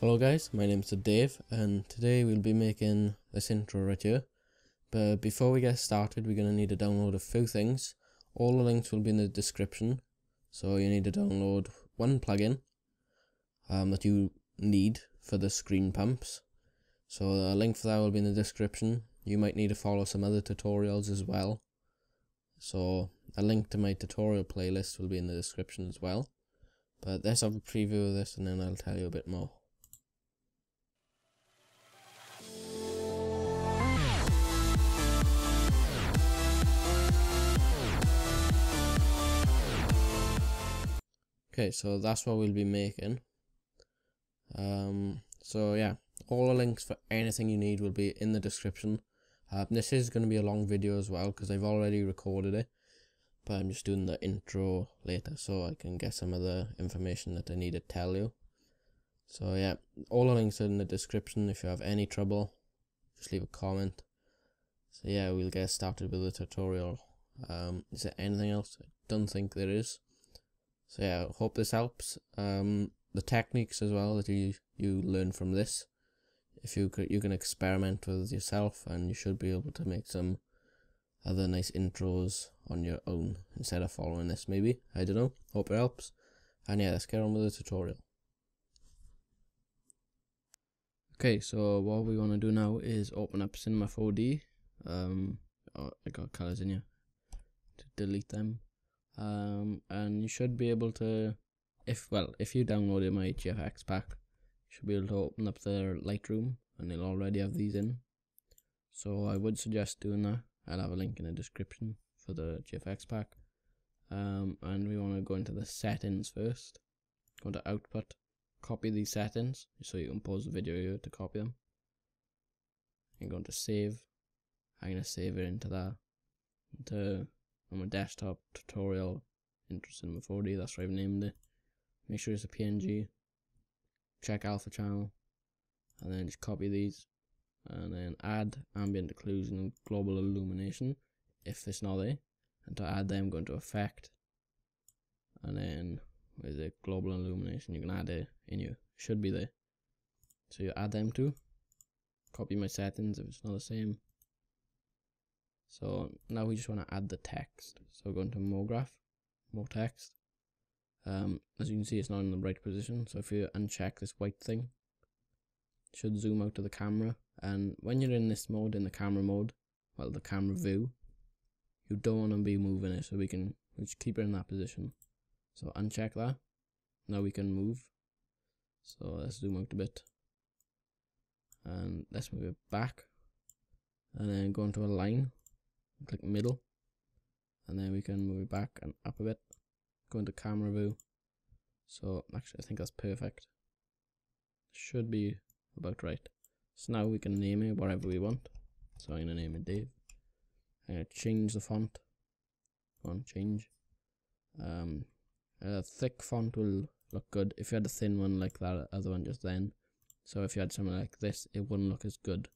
Hello guys, my name is Dave and today we'll be making this intro right here. But before we get started, we're going to need to download a few things. All the links will be in the description. So you need to download one plugin that you need for the screen pumps. So a link for that will be in the description. You might need to follow some other tutorials as well. So a link to my tutorial playlist will be in the description as well. But let's have a preview of this and then I'll tell you a bit more. Okay, so that's what we'll be making. So yeah, all the links for anything you need will be in the description. This is going to be a long video as well because I've already recorded it, but I'm just doing the intro later so I can get some of the information that I need to tell you. So yeah, all the links are in the description. If you have any trouble, just leave a comment. So yeah, we'll get started with the tutorial. Is there anything else? I don't think there is. So yeah, hope this helps. The techniques as well that you learn from this, if you can experiment with yourself, and you should be able to make some other nice intros on your own instead of following this. Maybe, I don't know. Hope it helps. And yeah, let's get on with the tutorial. Okay, so what we want to do now is open up Cinema 4D. I got colors in here to delete them. And you should be able to, if you downloaded my GFX Pack, you should be able to open up the Lightroom and it'll already have these in. So I would suggest doing that. I'll have a link in the description for the GFX Pack. And we want to go into the settings first. Go to output, copy these settings so you can pause the video here to copy them. And go into save. I'm going to save it into that, on my desktop tutorial intro Cinema 4D. That's what I've named it. Make sure it's a PNG, check alpha channel, and then just copy these and then add ambient occlusion and global illumination if it's not there. And to add them, go into effect, and then with the global illumination you can add it in here, should be there. So you add them too, copy my settings if it's not the same. So now we just want to add the text. So go into more graph, more text. As you can see, it's not in the right position. So if you uncheck this white thing, it should zoom out to the camera. And when you're in this mode, in the camera mode, well, the camera view, you don't want to be moving it. So we just keep it in that position. So uncheck that. Now we can move. So let's zoom out a bit. And let's move it back. And then go into a line. Click middle, and then we can move it back and up a bit. Go into camera view. So actually I think that's perfect. Should be about right. So now we can name it whatever we want. So I'm gonna name it Dave. I'm gonna change the font. Go on, change. A thick font will look good. If you had a thin one like that other one just then, so if you had something like this, it wouldn't look as good.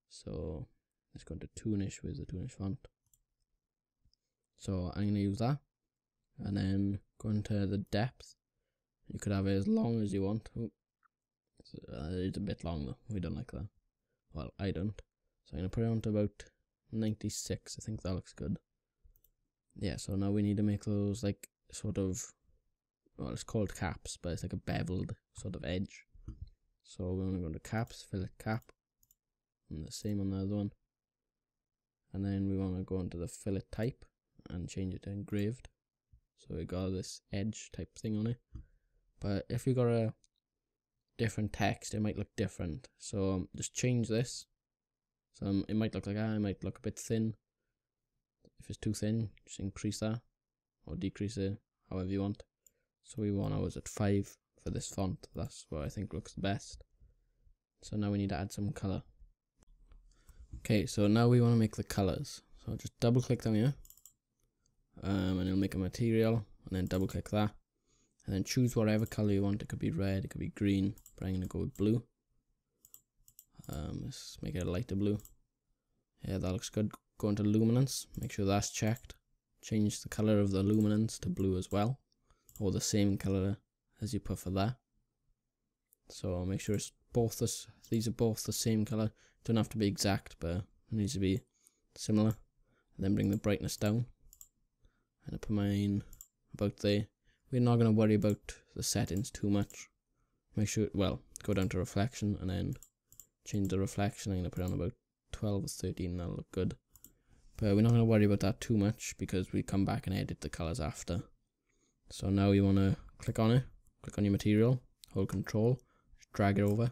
So let's go into TOONISH with the TOONISH font. So I'm going to use that. And then go into the depth. You could have it as long as you want. It's a bit long though. We don't like that. Well, I don't. So I'm going to put it on to about 96. I think that looks good. Yeah, so now we need to make those like sort of, well, it's called caps, but it's like a beveled sort of edge. So we're going to go into caps, fillet cap. And the same on the other one. And then we want to go into the fillet type and change it to engraved. So we got this edge type thing on it. But if you got a different text, it might look different. So just change this. So it might look like it might look a bit thin. If it's too thin, just increase that or decrease it, however you want. So we want ours at 5 for this font. That's what I think looks the best. So now we need to add some color. Okay, so now we want to make the colors. So just double click them here, and it'll make a material, and then double click that, and then choose whatever color you want. It could be red, it could be green, but I'm going to go with blue. Let's make it a lighter blue. Yeah, that looks good. Go into luminance, make sure that's checked. Change the color of the luminance to blue as well, or the same color as you put for that. So make sure it's both this. These are both the same color. Don't have to be exact, but it needs to be similar. And then bring the brightness down. And I put mine about there. We're not going to worry about the settings too much. Make sure, well, go down to reflection and then change the reflection. I'm going to put on about 12 or 13. That'll look good. But we're not going to worry about that too much because we come back and edit the colors after. So now you want to click on it. Click on your material. Hold control. Drag it over.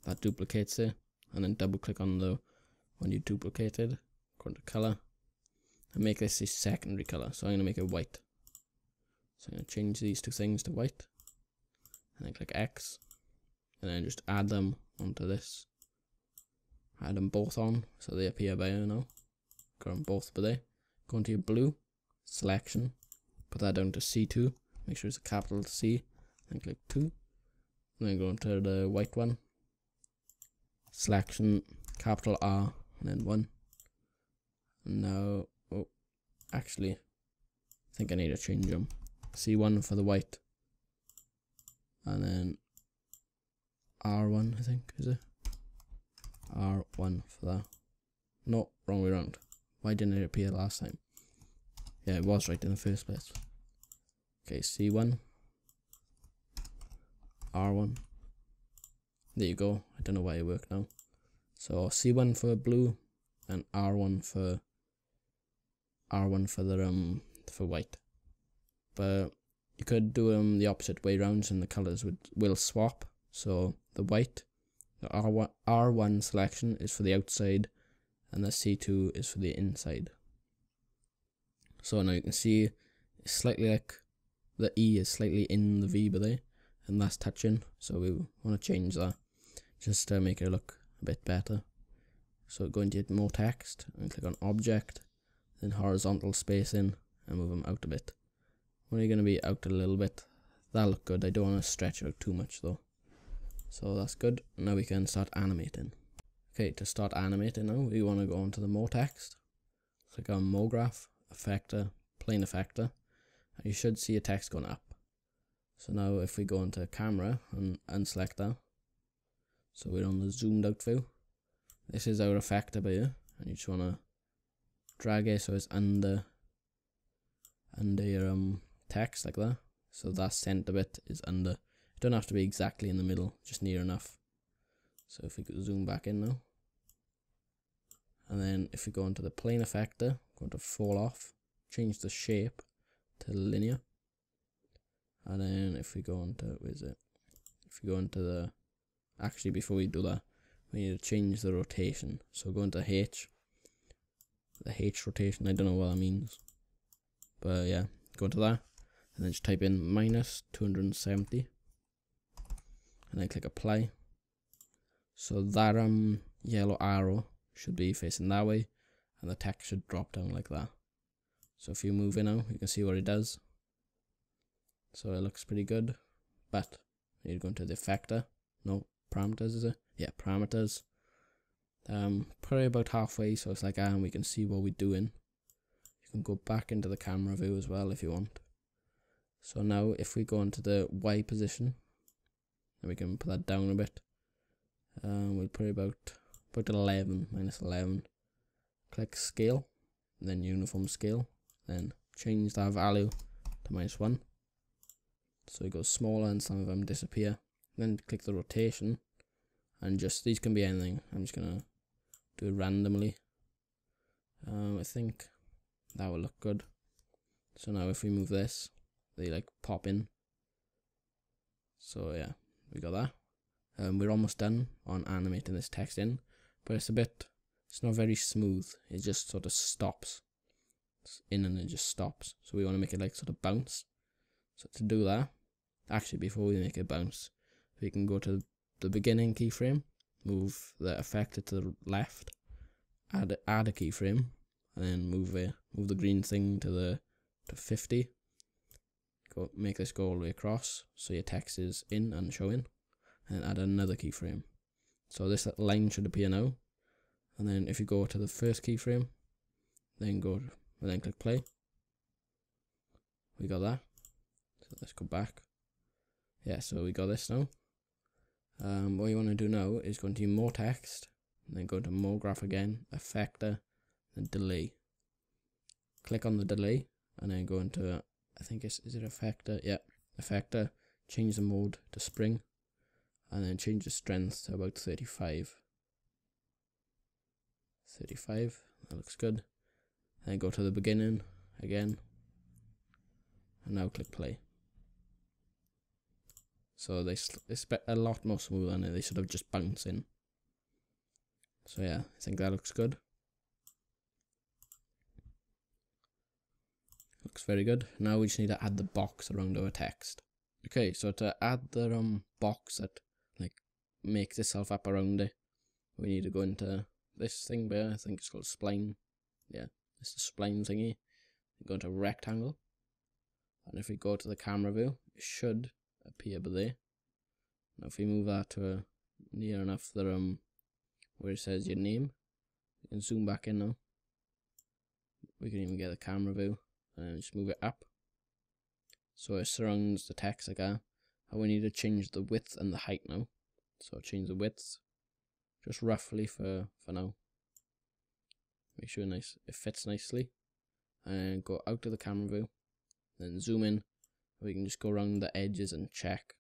That duplicates it. And then double click on the one you duplicated. Go into color. And make this a secondary color. So I'm going to make it white. So I'm going to change these two things to white. And then click X. And then just add them onto this. Add them both on so they appear by now. Go on both by there. Go into your blue selection. Put that down to C2. Make sure it's a capital C. Then click 2. And then go into the white one. Selection capital R and then 1. And now, oh, actually, I think I need to change them. C1 for the white. And then R1, I think, is it? R1 for that. No, wrong way around. Why didn't it appear last time? Yeah, it was right in the first place. Okay, C1. R1. There you go. I don't know why it worked now. So C1 for blue and R1 for the for white. But you could do the opposite way around and the colors will swap. So the white, the R1 selection is for the outside and the C2 is for the inside. So now you can see it's slightly like the E is slightly in the V by there, and that's touching. So we want to change that just to make it look a bit better. So go into more text and click on object, then horizontal spacing and move them out a bit. Only going to be out a little bit. That'll look good. I don't want to stretch out too much though. So that's good. Now we can start animating. Okay, to start animating now, we want to go onto the more text. Click on more graph, effector, plane effector. And you should see a text going up. So now if we go into camera and unselect that. So we're on the zoomed out view. This is our effector by here. And you just want to drag it so it's under your text like that. So that center bit is under. It don't have to be exactly in the middle, just near enough. So if we could zoom back in now. And then if we go into the plane effector, go into fall off, change the shape to linear. And then if we go into, where is it? If we go into the, actually before we do that, we need to change the rotation. So go into H, the H rotation, I don't know what that means. But yeah, go into that, and then just type in -270. And then click apply. So that yellow arrow should be facing that way, and the text should drop down like that. So if you move it now, you can see what it does. So it looks pretty good, but you need to go into the effector. No, parameters is it? Yeah, parameters. Probably about halfway, so it's like and we can see what we're doing. You can go back into the camera view as well if you want. So now if we go into the Y position, then we can put that down a bit. We'll put about 11, -11. Click scale, and then uniform scale, then change that value to -1. So it goes smaller and some of them disappear. Then click the rotation, and just these can be anything. I'm just gonna do it randomly. I think that will look good. So now if we move this, they like pop in. So yeah, we got that. We're almost done on animating this text in, but it's not very smooth. It just sort of stops. It's in and it just stops. So we want to make it like sort of bounce. So to do that, actually before we make it bounce, we can go to the beginning keyframe, move the effector to the left, add a keyframe, and then move the green thing to 50. Make this go all the way across so your text is in and showing, and add another keyframe. So this line should appear now, and then if you go to the first keyframe, then click play. We got that. So let's go back. Yeah, so we got this now. What you want to do now is go into more text, and then go to more graph again, effector, and delay. Click on the delay, and then go into, I think is it effector? Yeah, effector. Change the mode to spring, and then change the strength to about 35. 35, that looks good. And then go to the beginning again, and now click play. So they a lot more smooth, and they sort of just bounce in. So yeah, I think that looks good. Looks very good. Now we just need to add the box around our text. Okay, so to add the box that like makes itself up around it, we need to go into this thing there. I think it's called spline. Yeah, it's the spline thingy. Go into rectangle, and if we go to the camera view, it should appear there. Now if we move that to near enough the where it says your name, you can zoom back in now. We can even get the camera view and just move it up so it surrounds the text like that. And we need to change the width and the height now. So change the width just roughly for now. Make sure it fits nicely, and go out to the camera view, then zoom in. We can just go around the edges and check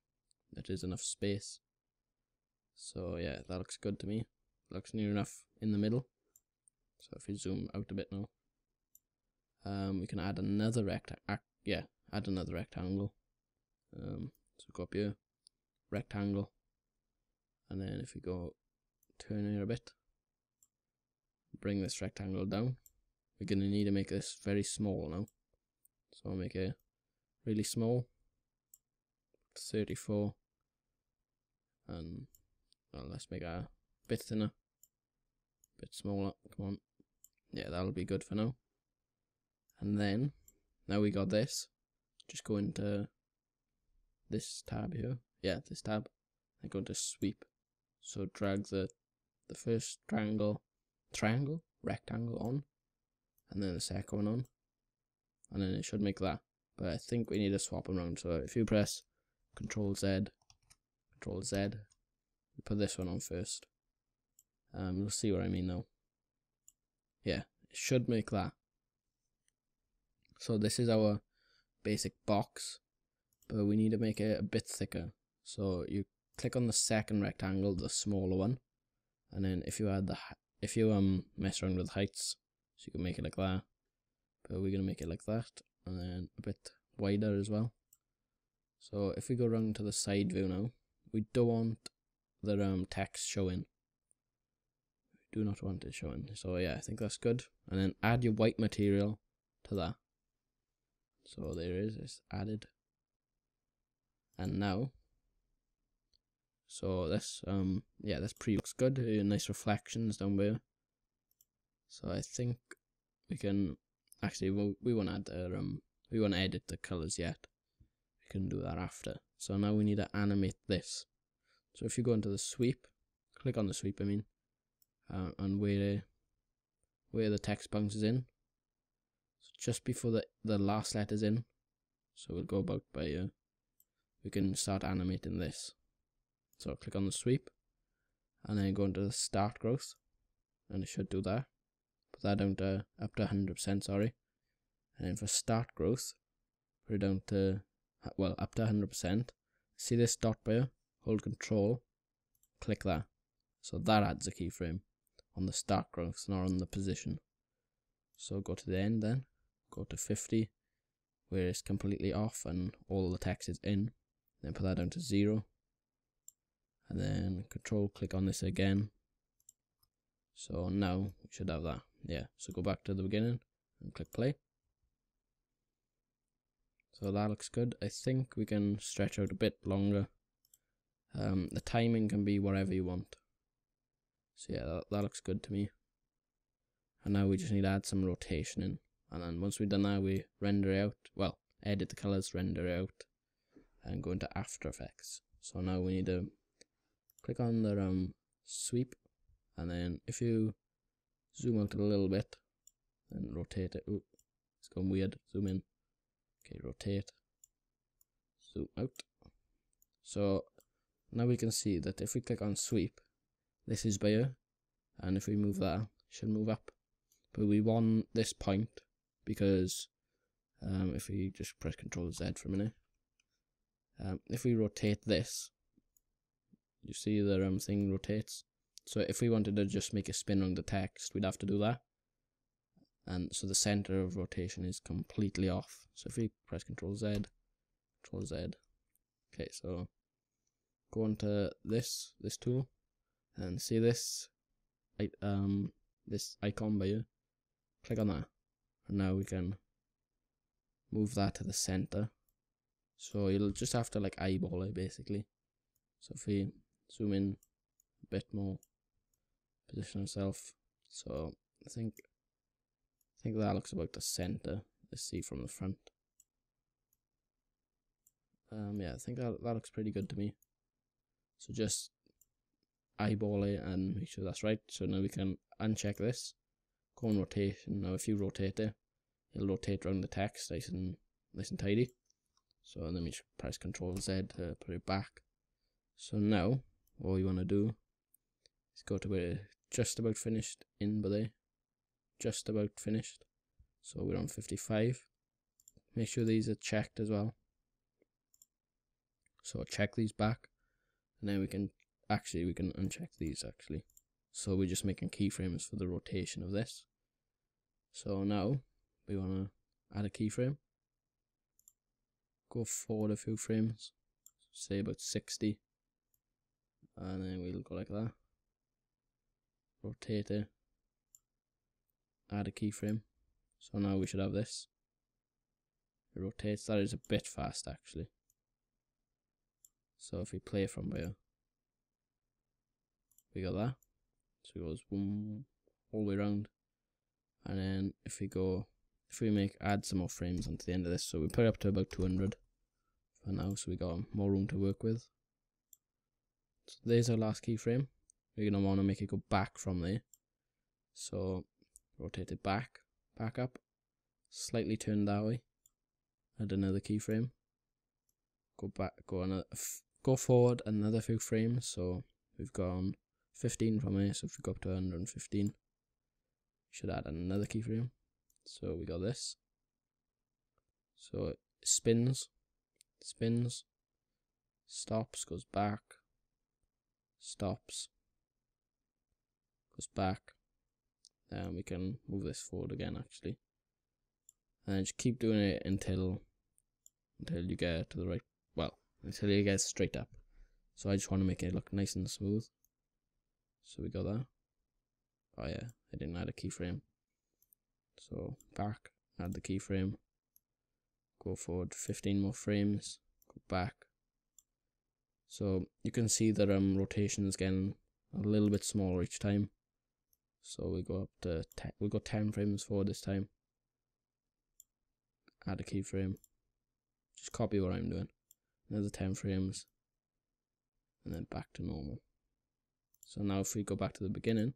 that there's enough space. So yeah, that looks good to me. Looks near enough in the middle. So if we zoom out a bit now, we can add another add another rectangle. So go up here, rectangle, and then if we go turn here a bit, bring this rectangle down. We're gonna need to make this very small now. So I'll make it really small, 34, and well, let's make it a bit thinner, bit smaller. Come on, yeah, that'll be good for now. And then now we got this, just go into this tab here. Yeah, this tab, and go to sweep. So drag the first rectangle on, and then the second one on, and then it should make that. But I think we need to swap them around. So if you press Control Z, we put this one on first. You'll see what I mean now. Yeah, it should make that. So this is our basic box, but we need to make it a bit thicker. So you click on the second rectangle, the smaller one, and then if you mess around with heights, so you can make it like that, but we're gonna make it like that, and then a bit wider as well. So if we go around to the side view now, we don't want the text showing. We do not want it showing. So yeah, I think that's good. And then add your white material to that. So there it is, it's added. And now, so this yeah, this looks good. Nice reflections down there. So I think we can actually we want to add we want to edit the colors yet. We can do that after. So now we need to animate this. So if you go into the sweep, click on the sweep, I mean, and where the text bounces in, so just before the last letter's in. So we'll go about by here. We can start animating this. So click on the sweep, and then go into the start growth, and it should do that. Put that down to up to 100%, sorry. And then for start growth, put it down to, well, up to 100%. See this dot bar? Hold Control, click that. So that adds a keyframe on the start growth, not on the position. So go to the end then, go to 50, where it's completely off and all the text is in. Then put that down to 0. And then Control, click on this again. So now we should have that. Yeah, so go back to the beginning and click play. So that looks good. I think we can stretch out a bit longer. The timing can be whatever you want. So yeah, that looks good to me. And now we just need to add some rotation in. And then once we've done that, we render it out. Well, edit the colors, render it out, and go into After Effects. So now we need to click on the sweep, and then if you zoom out a little bit and rotate it. Ooh, it's gone weird. Zoom in. Okay, rotate. Zoom out. So now we can see that if we click on sweep, this is bare, and if we move that, it should move up. But we want this point because if we just press Ctrl Z for a minute, if we rotate this, you see the thing rotates. So if we wanted to just make a spin on the text, we'd have to do that. And so the center of rotation is completely off. So if we press Ctrl Z, okay, so go into this tool and see this icon by you. Click on that, and now we can move that to the center. So you'll just have to like eyeball it basically. So if we zoom in a bit more, position ourselves. So I think that looks about the center. Let's see from the front. Yeah, I think that looks pretty good to me. So just eyeball it and make sure that's right. So now we can uncheck this. Go on rotation. Now if you rotate it, it'll rotate around the text nice and tidy. So then we just press Ctrl Z to put it back. So now what we want to do is go to where just about finished in by there. Just about finished. So we're on 55. Make sure these are checked as well. So check these back, and then we can uncheck these actually. So we're just making keyframes for the rotation of this. So now we want to add a keyframe. Go forward a few frames, say about 60, and then we'll go like that. Rotate it. Add a keyframe. So now we should have this. It rotates. That is a bit fast actually. So if we play from here, we got that. So it goes boom all the way around. And then if we add some more frames onto the end of this, so we put it up to about 200 for now, so we got more room to work with. So there's our last keyframe. We're gonna want to make it go back from there. So rotate it back up, slightly turn that way. Add another keyframe. Go forward another few frames. So we've gone 15 from here. So if we go up to 115, we should add another keyframe. So we got this. So it spins, stops, goes back, stops, goes back. Then we can move this forward again actually, and just keep doing it until you get to the right, until you get straight up. So I just want to make it look nice and smooth. So we got that. Oh yeah, I didn't add a keyframe. So back, add the keyframe, go forward 15 more frames, go back. So you can see that rotation is getting a little bit smaller each time. So we go up to 10 frames forward this time. Add a keyframe. Just copy what I'm doing. Another 10 frames. And then back to normal. So now if we go back to the beginning,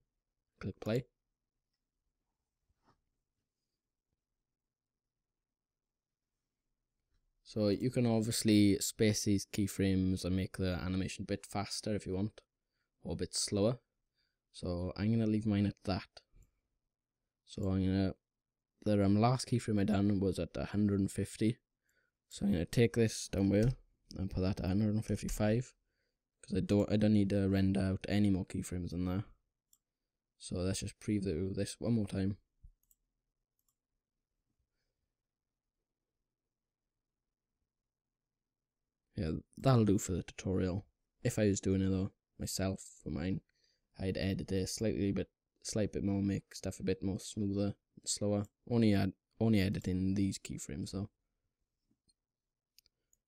click play. So you can obviously space these keyframes and make the animation a bit faster if you want, or a bit slower. So I'm going to leave mine at that. So the last keyframe I done was at 150. So I'm going to take this down here and put that at 155. Because I don't need to render out any more keyframes than that. So let's just preview this one more time. Yeah, that'll do for the tutorial. If I was doing it though myself for mine, I'd edit it slight bit more, make stuff a bit more smoother and slower. Only editing these keyframes though.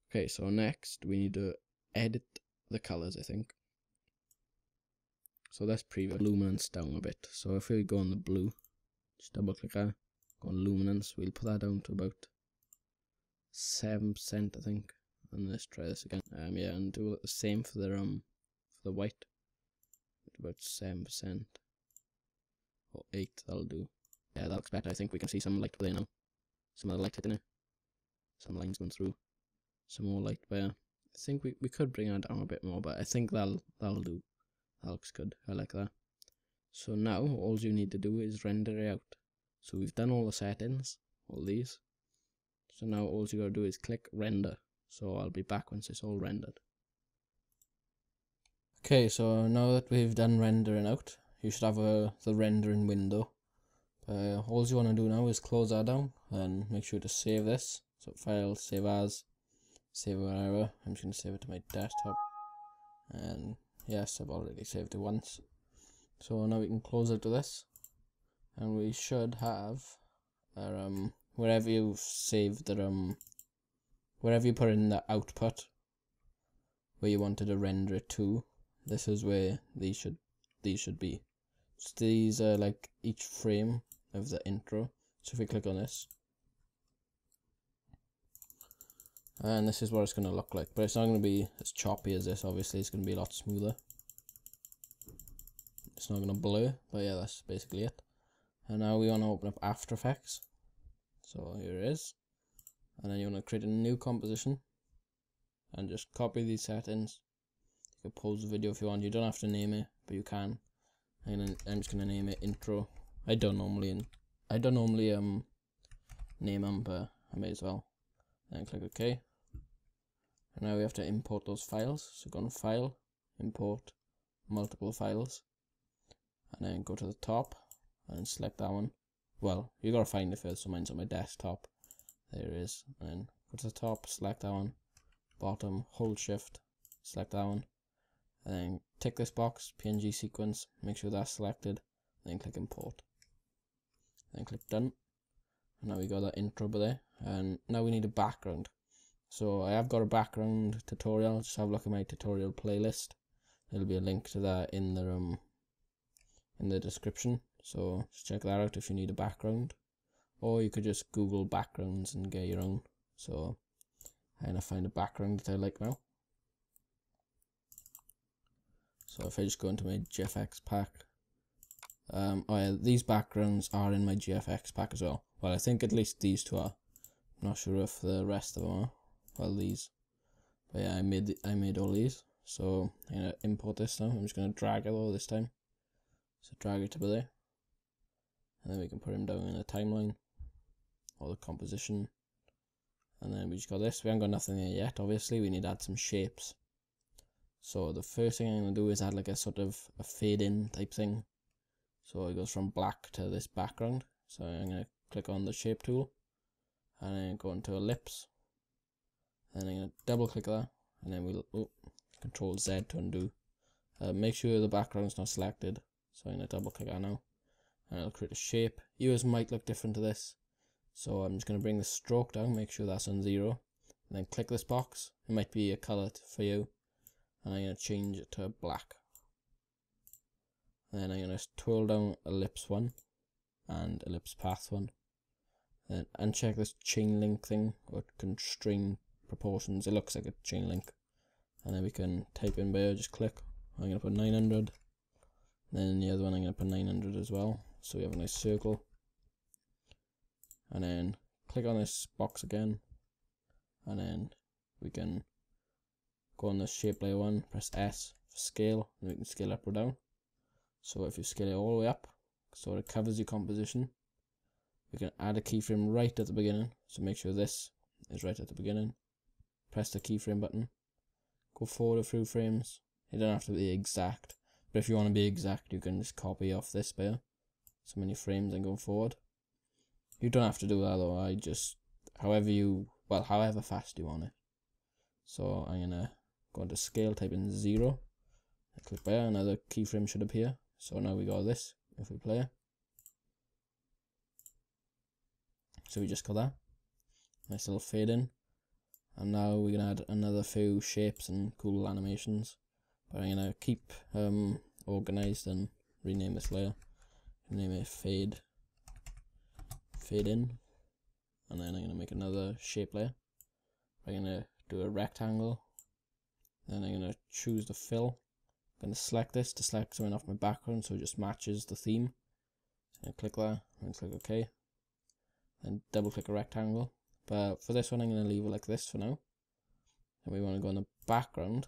Okay, so next we need to edit the colors, I think. So let's preview luminance down a bit. So if we go on the blue, just double click that, go on luminance, we'll put that down to about 7%, I think. And let's try this again. Yeah, and do the same for the white. About 7% or 8. That'll do. Yeah, that looks better. I think we can see some light there now. Some of the light hitting it. Some lines going through. Some more light there. think we could bring it down a bit more, but I think that'll do. That looks good. I like that. So now all you need to do is render it out. So we've done all the settings, all these. So now all you gotta do is click render. So I'll be back once it's all rendered. Okay, so now that we've done rendering out, you should have the rendering window. All you want to do now is close that down and make sure to save this. So file, save as, save wherever. I'm just going to save it to my desktop. And yes, I've already saved it once. So now we can close out to this. And we should have our, wherever you've saved the, wherever you put in the output, where you wanted to render it to, this is where these should be. So these are like each frame of the intro. So if we click on this, and this is what it's going to look like, but it's not going to be as choppy as this. Obviously it's going to be a lot smoother. It's not going to blur, but yeah, that's basically it. And now we want to open up After Effects. So here it is, and then you want to create a new composition and just copy these settings. You can pause the video if you want. You don't have to name it, but you can. And I'm just gonna name it intro. I don't normally name them, but I may as well. Then click OK. And now we have to import those files. So go on File, Import Multiple Files, and then go to the top and select that one. Well, you gotta find it first. So mine's on my desktop. There it is. And then go to the top, select that one. Bottom, hold Shift, select that one. And then tick this box, PNG sequence, make sure that's selected, then click import. Then click done. And now we got that intro over there. And now we need a background. So I have got a background tutorial. Just have a look at my tutorial playlist. There'll be a link to that in the description. So just check that out if you need a background. Or you could just Google backgrounds and get your own. So I'm gonna find a background that I like now. So if I just go into my GFX pack, oh yeah, these backgrounds are in my GFX pack as well. Well, I think at least these two are. I'm not sure if the rest of them are. Well, these. But yeah, I made all these. So I'm gonna import this now. I'm just gonna drag it all this time. So drag it to there, and then we can put him down in the timeline or the composition. And then we just got this. We haven't got nothing there yet. Obviously, we need to add some shapes. So the first thing I'm going to do is add like a sort of a fade in type thing. So it goes from black to this background. So I'm going to click on the shape tool and then go into ellipse. And I'm going to double click that, and then we'll Control Z to undo. Make sure the background's not selected. So I'm going to double click that now, and it'll create a shape. Yours might look different to this. So I'm just going to bring the stroke down, make sure that's on 0, and then click this box. It might be a color for you. And I'm going to change it to black. And then I'm going to twirl down ellipse 1 and ellipse path 1. Then uncheck this chain link thing, or constrain proportions. It looks like a chain link. And then we can type in there, just click. I'm going to put 900. And then in the other one I'm going to put 900 as well. So we have a nice circle. And then click on this box again. And then we can go on the shape layer 1, press S for scale, and we can scale up or down. So if you scale it all the way up, so it covers your composition, we can add a keyframe right at the beginning. So make sure this is right at the beginning. Press the keyframe button. Go forward a few frames. You don't have to be exact, but if you want to be exact, you can just copy off this there. So many frames and go forward. You don't have to do that though. I just however fast you want it. So I'm gonna go into scale, type in 0, and click there, another keyframe should appear. So now we got this, if we play. So we just got that. Nice little fade in. And now we're going to add another few shapes and cool animations. But I'm going to keep organized and rename this layer. Name it fade in. And then I'm going to make another shape layer. I'm going to do a rectangle. Then I'm going to choose the fill. I'm going to select this to select something off my background so it just matches the theme. So click that and click OK. Then double click a rectangle. But for this one I'm going to leave it like this for now. and we want to go in the background,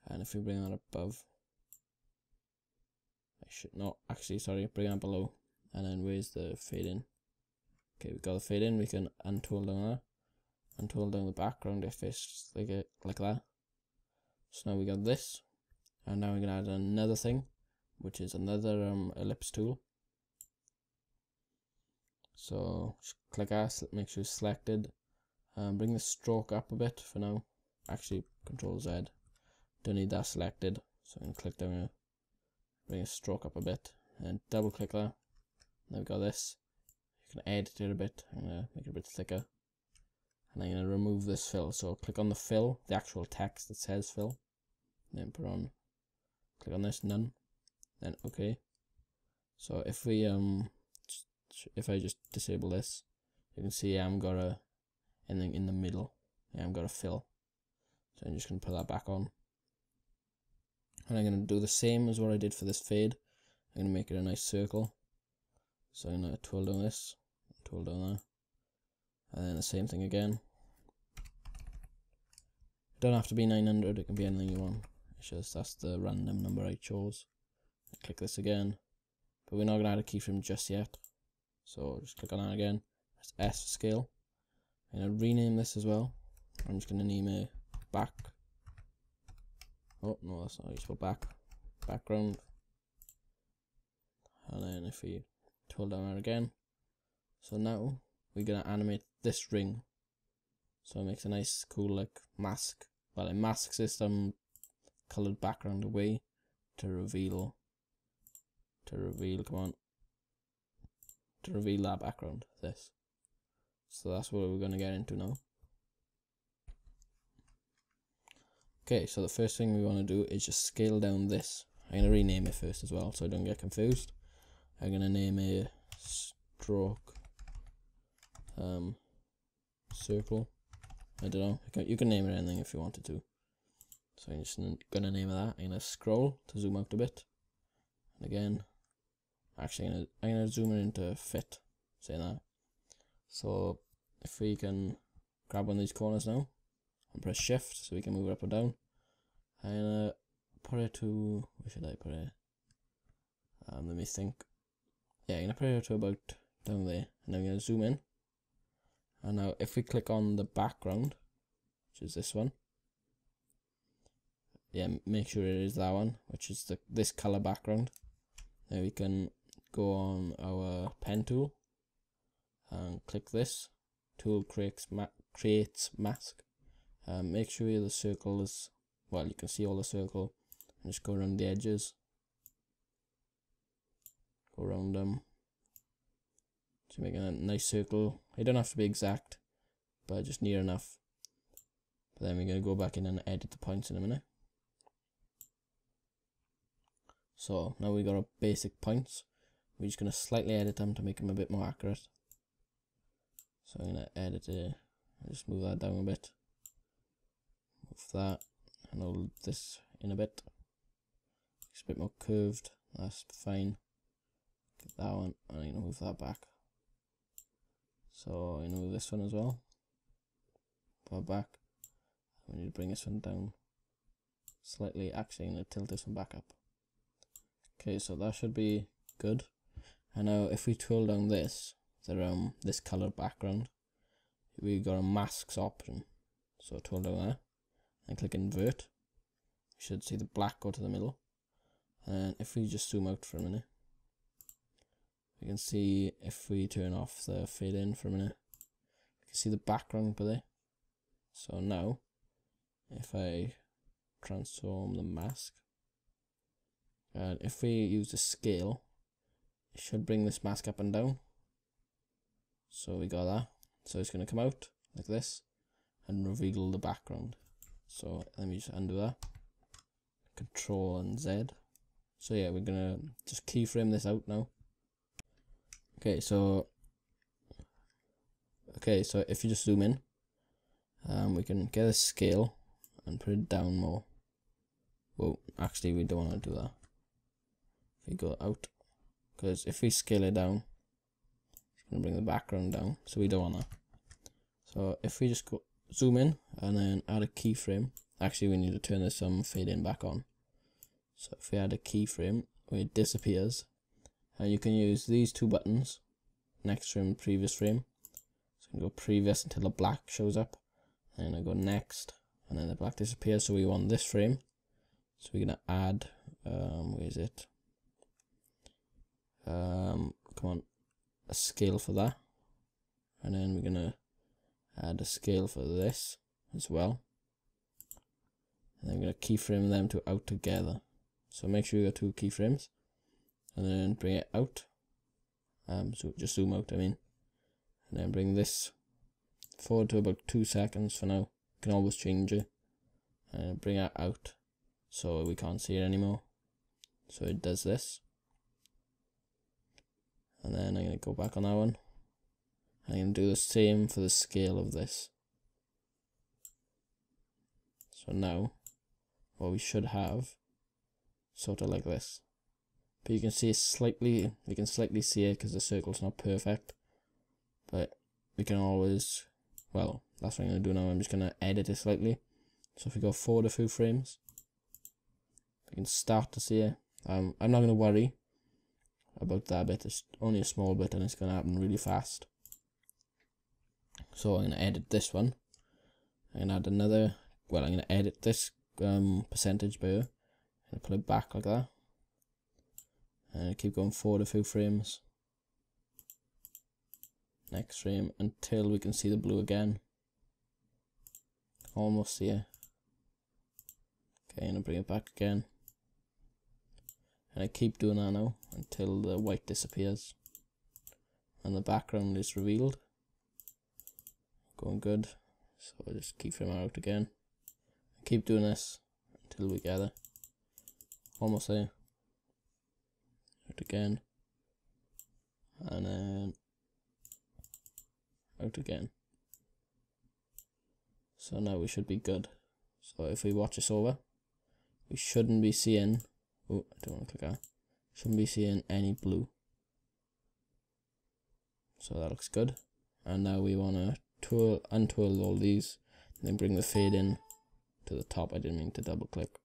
and if we bring that above, bring that below, and then where's the fade in? Okay, we've got the fade in. We can untool down there, untool down the background if it's like that. So now we got this, and now we're gonna add another thing, which is another ellipse tool. So just click S, make sure it's selected. Bring the stroke up a bit for now. Actually, Control Z. Don't need that selected. So I'm gonna click down here, bring the stroke up a bit, and double click that. Now we've got this. You can edit it a bit. I'm gonna make it a bit thicker, and I'm gonna remove this fill. So click on the fill, the actual text that says fill, then click on this, none, then OK. So if we if I just disable this, you can see I haven't got anything in the middle. I haven't got a fill. So I'm just going to put that back on. And I'm going to do the same as what I did for this fade. I'm going to make it a nice circle. So I'm going to twirl down this, twirl down there. And then the same thing again. It don't have to be 900, it can be anything you want. It's just that's the random number I chose. Click this again. But we're not going to add a keyframe just yet. So just click on that again. Press S for scale. I'm going to rename this as well. I'm just going to name it back. Oh no, that's not how you spell back. Background. And then if we twirl down there again. So now we're going to animate this ring. So it makes a nice cool like mask. Well, it masks this coloured background away to reveal that background, this. So that's what we're going to get into now. Okay, so the first thing we want to do is just scale down this. I'm going to rename it first as well so I don't get confused. I'm going to name a stroke circle. I don't know, you can name it anything if you wanted to. So I'm just going to name it that. I'm going to scroll to zoom out a bit. And again, actually I'm going to zoom it into fit, say that. So if we can grab one of these corners now and press shift so we can move it up or down. I'm going to put it to, where should I put it? Let me think. Yeah, I'm going to put it to about down there, and I'm going to zoom in. And now if we click on the background, which is this one, yeah, make sure it is that one, which is this color background. Now we can go on our pen tool and click this. Tool creates mask. Make sure the circle is, well, you can see all the circle, and just go around the edges. Go around them. So making a nice circle. It don't have to be exact, but just near enough. But then we're going to go back in and edit the points in a minute. So now we got our basic points. We're just going to slightly edit them to make them a bit more accurate. So I'm going to edit it. Just move that down a bit. Move that, and hold this in a bit. It's a bit more curved. That's fine. Get that one, and I'm going to move that back. So I'm going to move this one as well. Put it back. We need to bring this one down slightly. Actually, I'm going to tilt this one back up. Okay, so that should be good. And now if we twirl down this color background, we got a masks option. So twirl down there and click invert. You should see the black go to the middle. And if we just zoom out for a minute, we can see if we turn off the fade in for a minute, you can see the background by there. So now if I transform the mask, and if we use the scale, it should bring this mask up and down. So we got that. So it's going to come out like this and reveal the background. So let me just undo that. Control and Z. So yeah, we're going to just keyframe this out now. Okay, so if you just zoom in, we can get a scale and put it down more. Well, actually we don't want to do that. If we go out, because if we scale it down, it's going to bring the background down, so we don't want that. So if we just go zoom in and then add a keyframe. Actually, we need to turn this fade in back on. So if we add a keyframe, it disappears, and you can use these two buttons, next frame, previous frame. So you can go previous until the black shows up, and I go next, and then the black disappears. So we want this frame. So we're gonna add, where is it? Come on, a scale for that, and then we're gonna add a scale for this as well, and then we're gonna keyframe them to out together. So make sure you got two keyframes, and then bring it out. So just zoom out, I mean, and then bring this forward to about 2 seconds for now. You can always change it, and bring it out so we can't see it anymore. So it does this. And then I'm going to go back on that one. I'm going to do the same for the scale of this. So now, what we should have, sort of like this. But you can see slightly, we can slightly see it because the circle's not perfect. But we can always, well, that's what I'm going to do now. I'm just going to edit it slightly. So if we go forward a few frames, we can start to see it. I'm not going to worry about that bit. It's only a small bit and it's going to happen really fast. So I'm going to edit this one. I'm going to add another, well, I'm going to edit this percentage by here. I'm going to put it back like that. And keep going forward a few frames. Next frame until we can see the blue again. Almost see it. Okay, I'm going to bring it back again. And I keep doing that now until the white disappears and the background is revealed. Going good. So I just keyframe out again. Keep doing this until we get it. Almost there. Out again. And then out again. So now we should be good. So if we watch this over, we shouldn't be seeing, oh, I don't want to click that. Shouldn't be seeing any blue. So that looks good. And now we want to untwirl all these, and then bring the fade in to the top. I didn't mean to double click.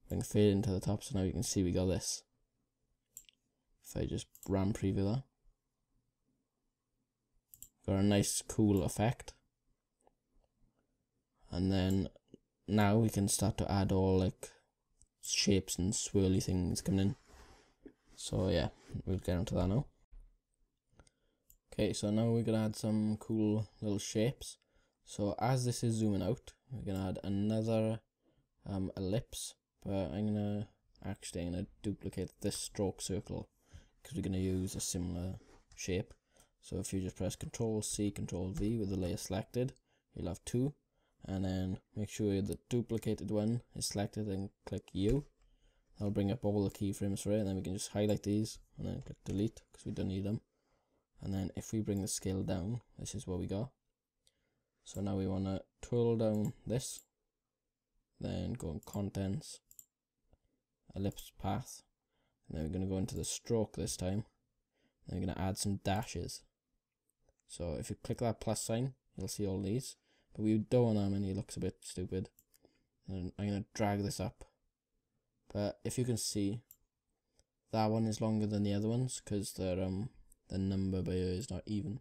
Bring the fade into the top, so now you can see we got this. If I just RAM preview that, got a nice cool effect. And then now we can start to add all like shapes and swirly things coming in. So yeah, we'll get into that now. Okay, so now we're gonna add some cool little shapes. So as this is zooming out, we're gonna add another ellipse, but I'm gonna duplicate this stroke circle because we're gonna use a similar shape. So if you just press Ctrl C, Ctrl V with the layer selected, you'll have two. And then make sure the duplicated one is selected and click U. That'll bring up all the keyframes for it, and then we can just highlight these and then click delete because we don't need them. And then if we bring the scale down, this is what we got. So now we want to twirl down this, then go in contents, ellipse path, and then we're going to go into the stroke this time. Then we're going to add some dashes. So if you click that plus sign, you'll see all these. But we don't want that many, it looks a bit stupid. And I'm going to drag this up. But if you can see, that one is longer than the other ones because the number by here is not even.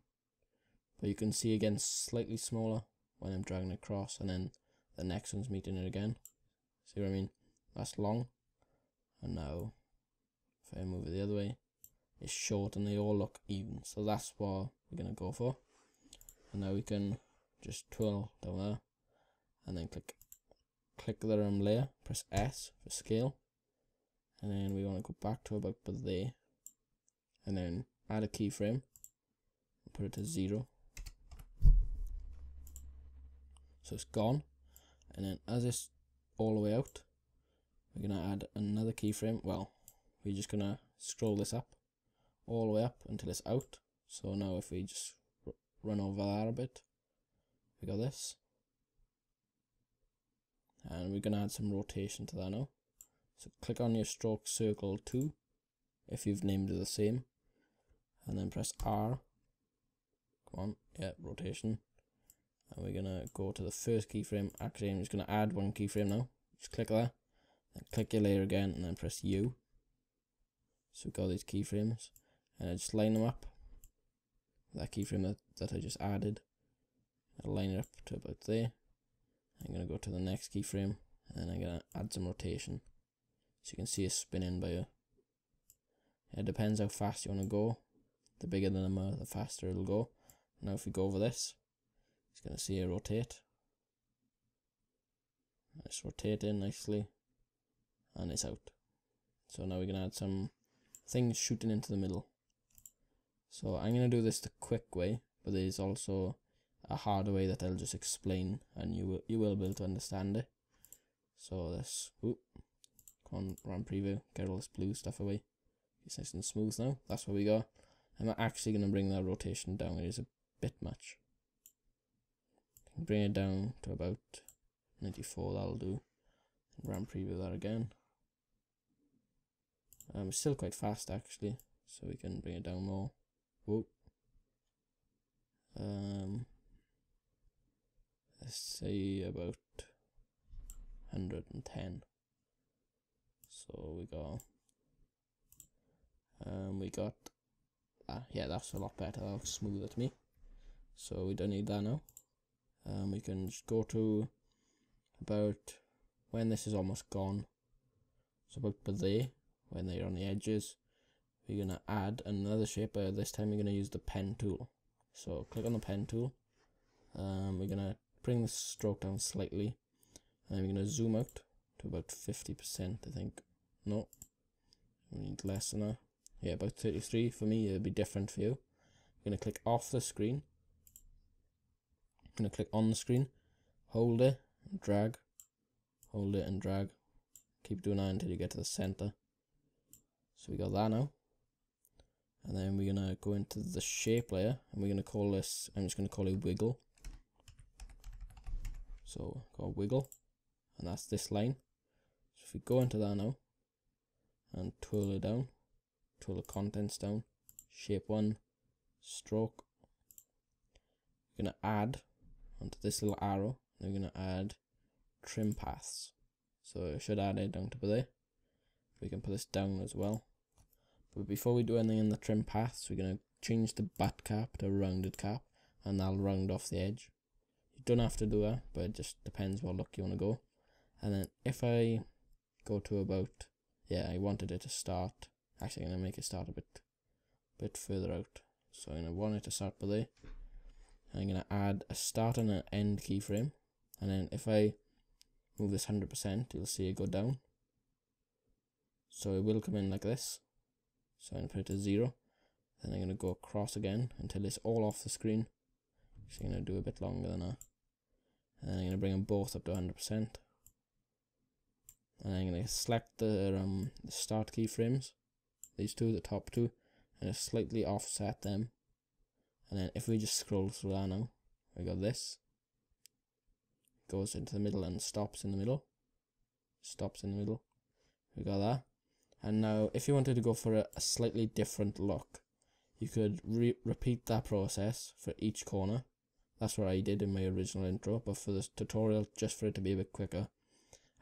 But you can see again slightly smaller when I'm dragging it across, and then the next one's meeting it again. See what I mean? That's long. And now, if I move it the other way, it's short and they all look even. So that's what we're going to go for. And now we can just twirl down there, and then click the layer, press S for scale, and then we want to go back to about there, and then add a keyframe, and put it to 0, so it's gone. And then as it's all the way out, we're gonna add another keyframe. Well, we're just gonna scroll this up all the way up until it's out. So now if we just run over that a bit, we got this, and we're going to add some rotation to that now. So click on your stroke circle 2 if you've named it the same, and then press R, come on, yeah, rotation, and we're gonna go to the first keyframe. Actually, I'm just gonna add one keyframe now. Just click there, then click your layer again, and then press U. So we've got these keyframes, and I just line them up. That keyframe that I just added, I'll line it up to about there. I'm gonna go to the next keyframe, and then I'm gonna add some rotation, so you can see it spinning by a. It depends how fast you want to go. The bigger the number, the faster it'll go. Now if we go over this, it's going to see it rotate. It's rotating nicely, and it's out. So now we're going to add some things shooting into the middle. So I'm going to do this the quick way, but there's also a harder way that I'll just explain, and you will be able to understand it. So let's come on, run preview, get all this blue stuff away. It's nice and smooth now. That's what we got. I'm actually going to bring that rotation down. It is a bit much. Bring it down to about 94. That'll do. Run preview that again. It's still quite fast actually, so we can bring it down more. Whoa. Let's say about 110. So we got yeah, that's a lot better. That looks smoother to me. So we don't need that now. We can just go to about when this is almost gone. So about there, when they're on the edges, we're gonna add another shape. This time we're gonna use the pen tool. So click on the pen tool. We're gonna bring the stroke down slightly, and then we're gonna zoom out to about 50%. I think. No, we need less than that. Yeah, about 33 for me. It'll be different for you. I'm going to click off the screen. I'm going to click on the screen, hold it, and drag, hold it and drag. Keep doing that until you get to the center. So we got that now. And then we're going to go into the shape layer, and we're going to call this, I'm just going to call it wiggle. So got wiggle, and that's this line. So if we go into that now, and twirl it down, twirl the contents down, shape 1, stroke. We're going to add onto this little arrow, and we're going to add trim paths. So I should add it down to there. We can put this down as well. But before we do anything in the trim paths, we're going to change the butt cap to a rounded cap, and that'll round off the edge. You don't have to do that, but it just depends what look you want to go. And then if I go to about, yeah, I wanted it to start. Actually, I'm going to make it start a bit further out. So I'm going to want it to start by there. I'm going to add a start and an end keyframe. And then if I move this 100%, you'll see it go down. So it will come in like this. So I'm going to put it to 0. Then I'm going to go across again until it's all off the screen. So I'm going to do a bit longer than that. And then I'm going to bring them both up to 100%. And I'm going to select the start keyframes, these two, the top two, and just slightly offset them. And then if we just scroll through that now, we got this. Goes into the middle and stops in the middle. Stops in the middle. We got that. And now if you wanted to go for a slightly different look, you could repeat that process for each corner. That's what I did in my original intro, but for this tutorial, just for it to be a bit quicker,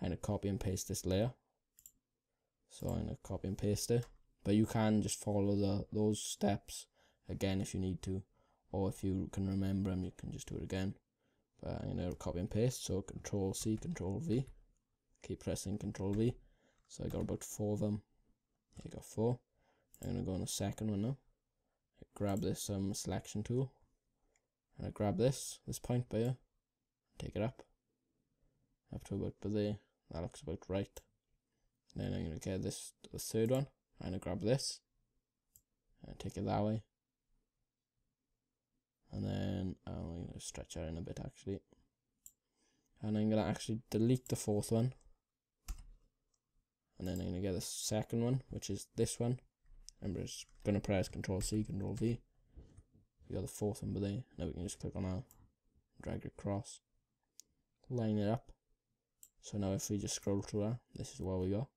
I'm going to copy and paste this layer. So I'm going to copy and paste it. But you can just follow those steps again if you need to. Or if you can remember them, you can just do it again. But I'm going to copy and paste. So Control C, Control V. Keep pressing Control V. So I got about 4 of them. I got 4. I'm going to go on the second one now. I grab this selection tool. And I grab this point by here. Take it up to about there. That looks about right. Then I'm going to get this, the third one. I'm going to grab this and take it that way. And then I'm going to stretch that in a bit actually. And I'm going to actually delete the fourth one. And then I'm going to get the second one, which is this one. I'm just going to press Control C, Control V. We got the fourth one by there. Now we can just click on that, drag it across, line it up. So now if we just scroll through that, this is what we got.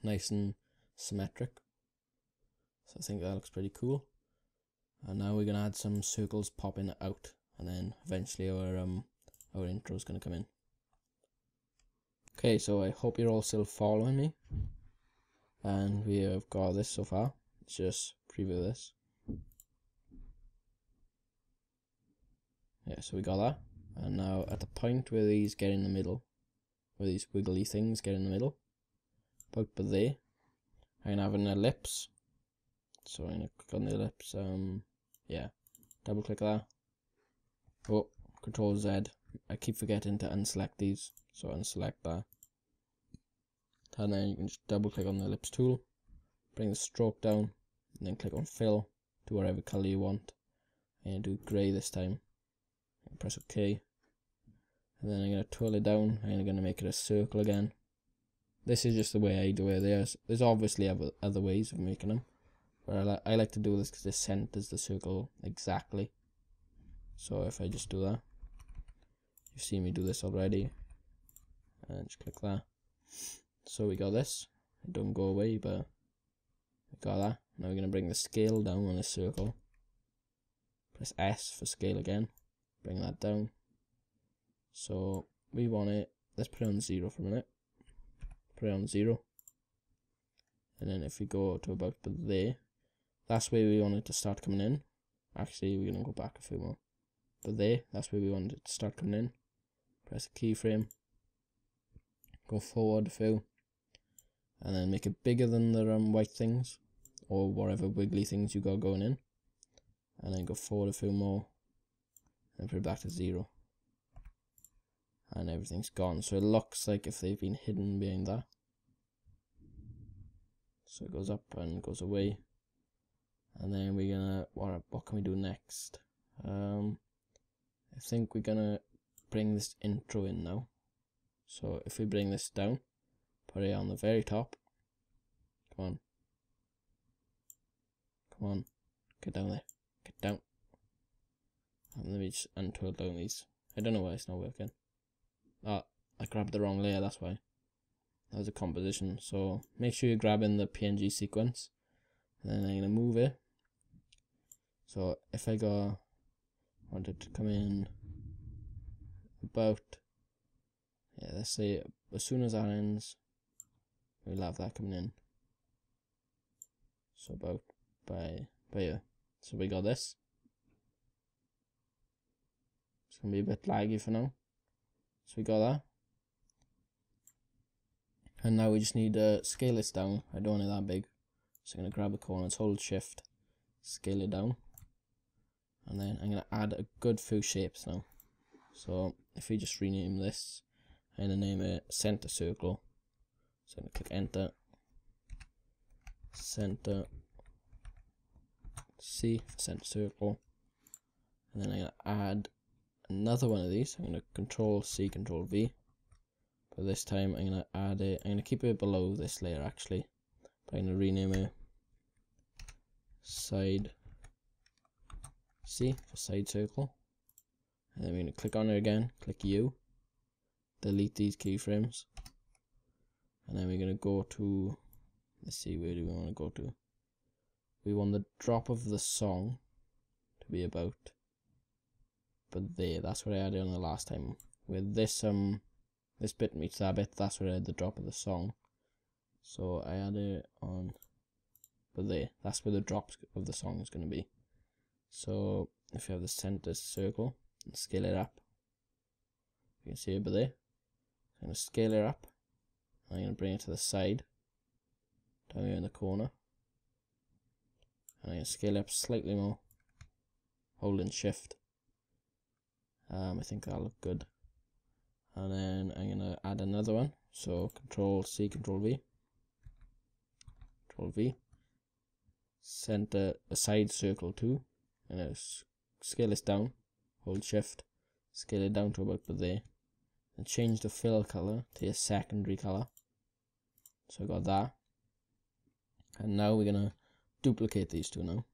Nice and symmetric. So I think that looks pretty cool. And now we're going to add some circles popping out. and then eventually our intro is going to come in. Okay, so I hope you're all still following me, and we have got this so far. Let's just preview this. Yeah, so we got that, and now at the point where these get in the middle, where these wiggly things get in the middle, about there, I'm going to have an ellipse. So I'm going to click on the ellipse, yeah, double click that. Oh, Control Z. I keep forgetting to unselect these, so unselect that. And then you can just double click on the ellipse tool, bring the stroke down, and then click on fill to whatever colour you want. And do grey this time. And press OK. And then I'm going to twirl it down, and I'm going to make it a circle again. This is just the way I do it. There's obviously other ways of making them, but I like to do this because it centers the circle exactly. So if I just do that, you've seen me do this already, and just click that. So we got this. It don't go away, but we got that. Now we're going to bring the scale down on this circle. Press S for scale again. Bring that down. So we want it, let's put it on 0 for a minute. Put it on 0. And then if we go to about there, that's where we want it to start coming in. Actually, we're going to go back a few more. But there, that's where we want it to start coming in. Press the keyframe. Go forward a few. And then make it bigger than the white things, or whatever wiggly things you got going in. And then go forward a few more. And put it back to 0. And everything's gone. So it looks like if they've been hidden behind that. So it goes up and goes away. And then we're gonna, what can we do next? I think we're gonna bring this intro in now. So if we bring this down, put it on the very top. Come on. Come on. Get down there. Get down. And let me just untwirl down these. I don't know why it's not working. Ah, I grabbed the wrong layer, that's why. That was a composition. So make sure you're grabbing the PNG sequence. And then I'm going to move it. So if I want it to come in about, yeah, let's say as soon as that ends, we'll have that coming in. So about by here. So we got this. It's going to be a bit laggy for now. So we got that. And now we just need to scale this down. I don't want it that big. So I'm going to grab the corners, hold shift, scale it down. And then I'm going to add a good few shapes now. So if we just rename this, I'm going to name it center circle. So I'm going to click enter. Center C for center circle. And then I'm going to add another one of these. I'm going to Control C, Control V. But this time I'm going to add it, I'm going to keep it below this layer actually. But I'm going to rename it side C for side circle. And then we're going to click on it again, click U. Delete these keyframes. And then we're going to go to, let's see, where do we want to go to? We want the drop of the song to be about. But there, that's what I added on the last time. With this this bit meets that bit, that's where I had the drop of the song. So I added it on, but there, that's where the drop of the song is going to be. So if you have the center circle and scale it up, you can see it there. I'm going to scale it up. I'm going to bring it to the side, down here in the corner. And I'm going to scale it up slightly more, holding shift. I think that'll look good. And then I'm going to add another one. So Control C, Control V. Control V. Center a side circle too. And scale this down. Hold shift. Scale it down to about there. And change the fill color to your secondary color. So I got that. And now we're going to duplicate these two now.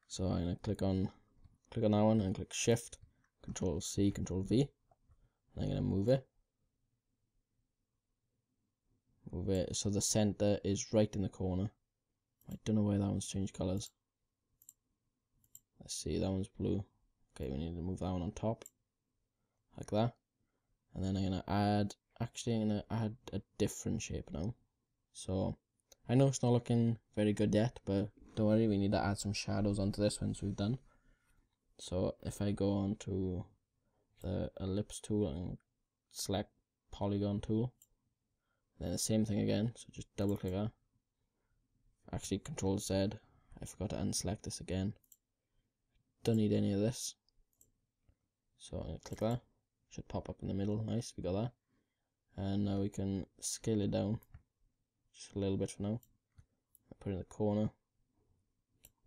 So I'm going to click on that one and click shift. Control C, Control V. And I'm going to move it. Move it so the center is right in the corner. I don't know why that one's changed colors. Let's see, that one's blue. Okay, we need to move that one on top, like that. And then I'm going to add, actually I'm going to add a different shape now. So, I know it's not looking very good yet, but don't worry, we need to add some shadows onto this once we've done. So, if I go on to the ellipse tool and select polygon tool, then the same thing again, so just double click that. Actually, Control Z, I forgot to unselect this again. Don't need any of this. So, I'm going to click that. Should pop up in the middle. Nice, we got that. And now we can scale it down just a little bit for now. Put it in the corner.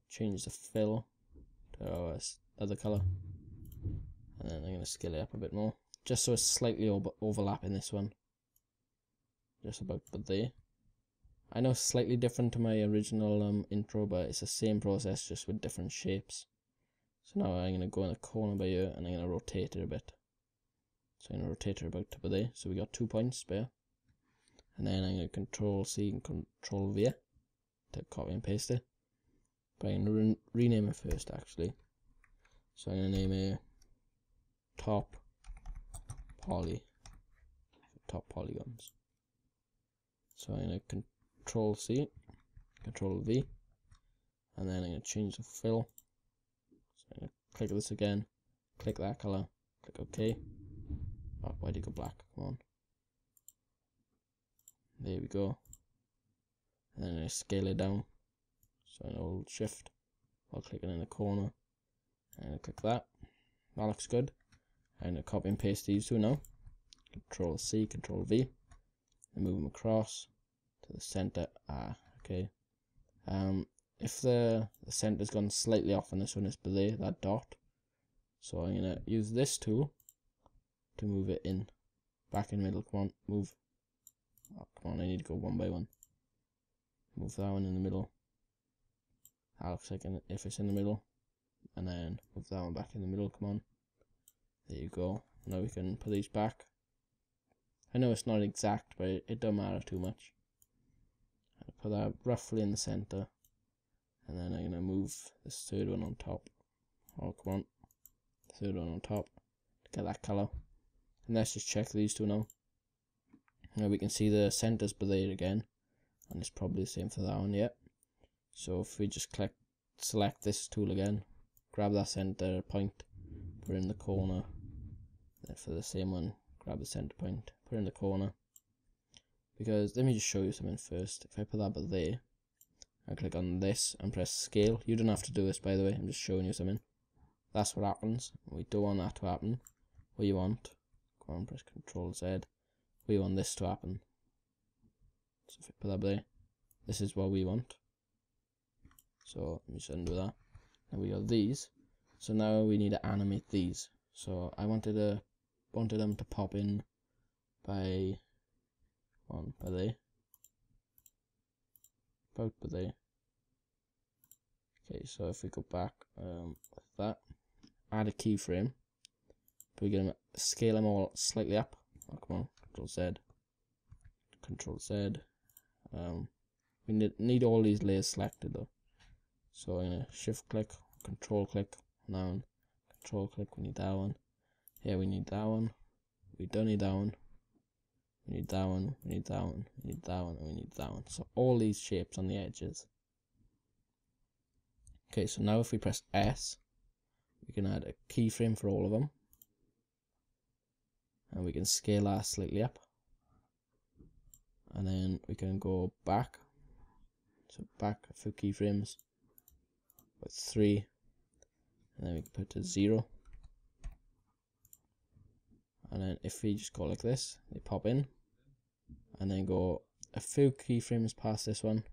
Change the fill to our other color. And then I'm going to scale it up a bit more, just so it's slightly overlapping this one. Just about there. I know it's slightly different to my original intro, but it's the same process, just with different shapes. So now I'm going to go in the corner by here, and I'm going to rotate it a bit. So I'm going to rotate it about to there. So we got 2 points spare. And then I'm going to Control C and Control V to copy and paste it. But I'm going to rename it first, actually. So I'm going to name it top polygons. So I'm going to Control C, Control V, and then I'm going to change the fill. So I'm going to click this again, click that color, click OK. Oh, why did it go black? Come on. There we go. And then I scale it down. So I hold Shift while clicking in the corner, and I click that. That looks good. I'm going to copy and paste these two now. Control C, Control V, and move them across to the center. Okay. If the center's gone slightly off on this one, it's below that dot. So I'm gonna use this tool to move it in, back in the middle. Come on, move. Oh, come on, I need to go one by one. Move that one in the middle. That looks like if it's in the middle, and then move that one back in the middle. Come on. There you go. Now we can put these back. I know it's not exact, but it don't matter too much. I'll put that roughly in the center, and then I'm gonna move this third one on top. Oh, come on. Third one on top to get that color. And let's just check these two now. Now we can see the center's there again, and it's probably the same for that one, yeah. So if we just select this tool again, grab that center point, put it in the corner. Then for the same one, grab the center point, put it in the corner. Because let me just show you something first. If I put that there, I click on this and press scale. You don't have to do this, by the way, I'm just showing you something. That's what happens. We don't want that to happen. What you want, come on, press Control Z. We want this to happen. So if I put that there, this is what we want. So let me just undo that. Now we got these. So now we need to animate these. So I wanted them to pop in by there. About by there. Okay, so if we go back like that, add a keyframe. We're gonna scale them all slightly up. Oh, come on, Control Z. Control Z. We need all these layers selected though. So I'm gonna shift click, control click, now control click, we need that one. Yeah, we need that one. We don't need that one. We need that one, we need that one, we need that one, and we need that one. So all these shapes on the edges. Okay, so now if we press S, we can add a keyframe for all of them. And we can scale that slightly up. And then we can go back. So back a few keyframes. With 3. And then we can put to 0. And then if we just go like this, they pop in. And then go a few keyframes past this one.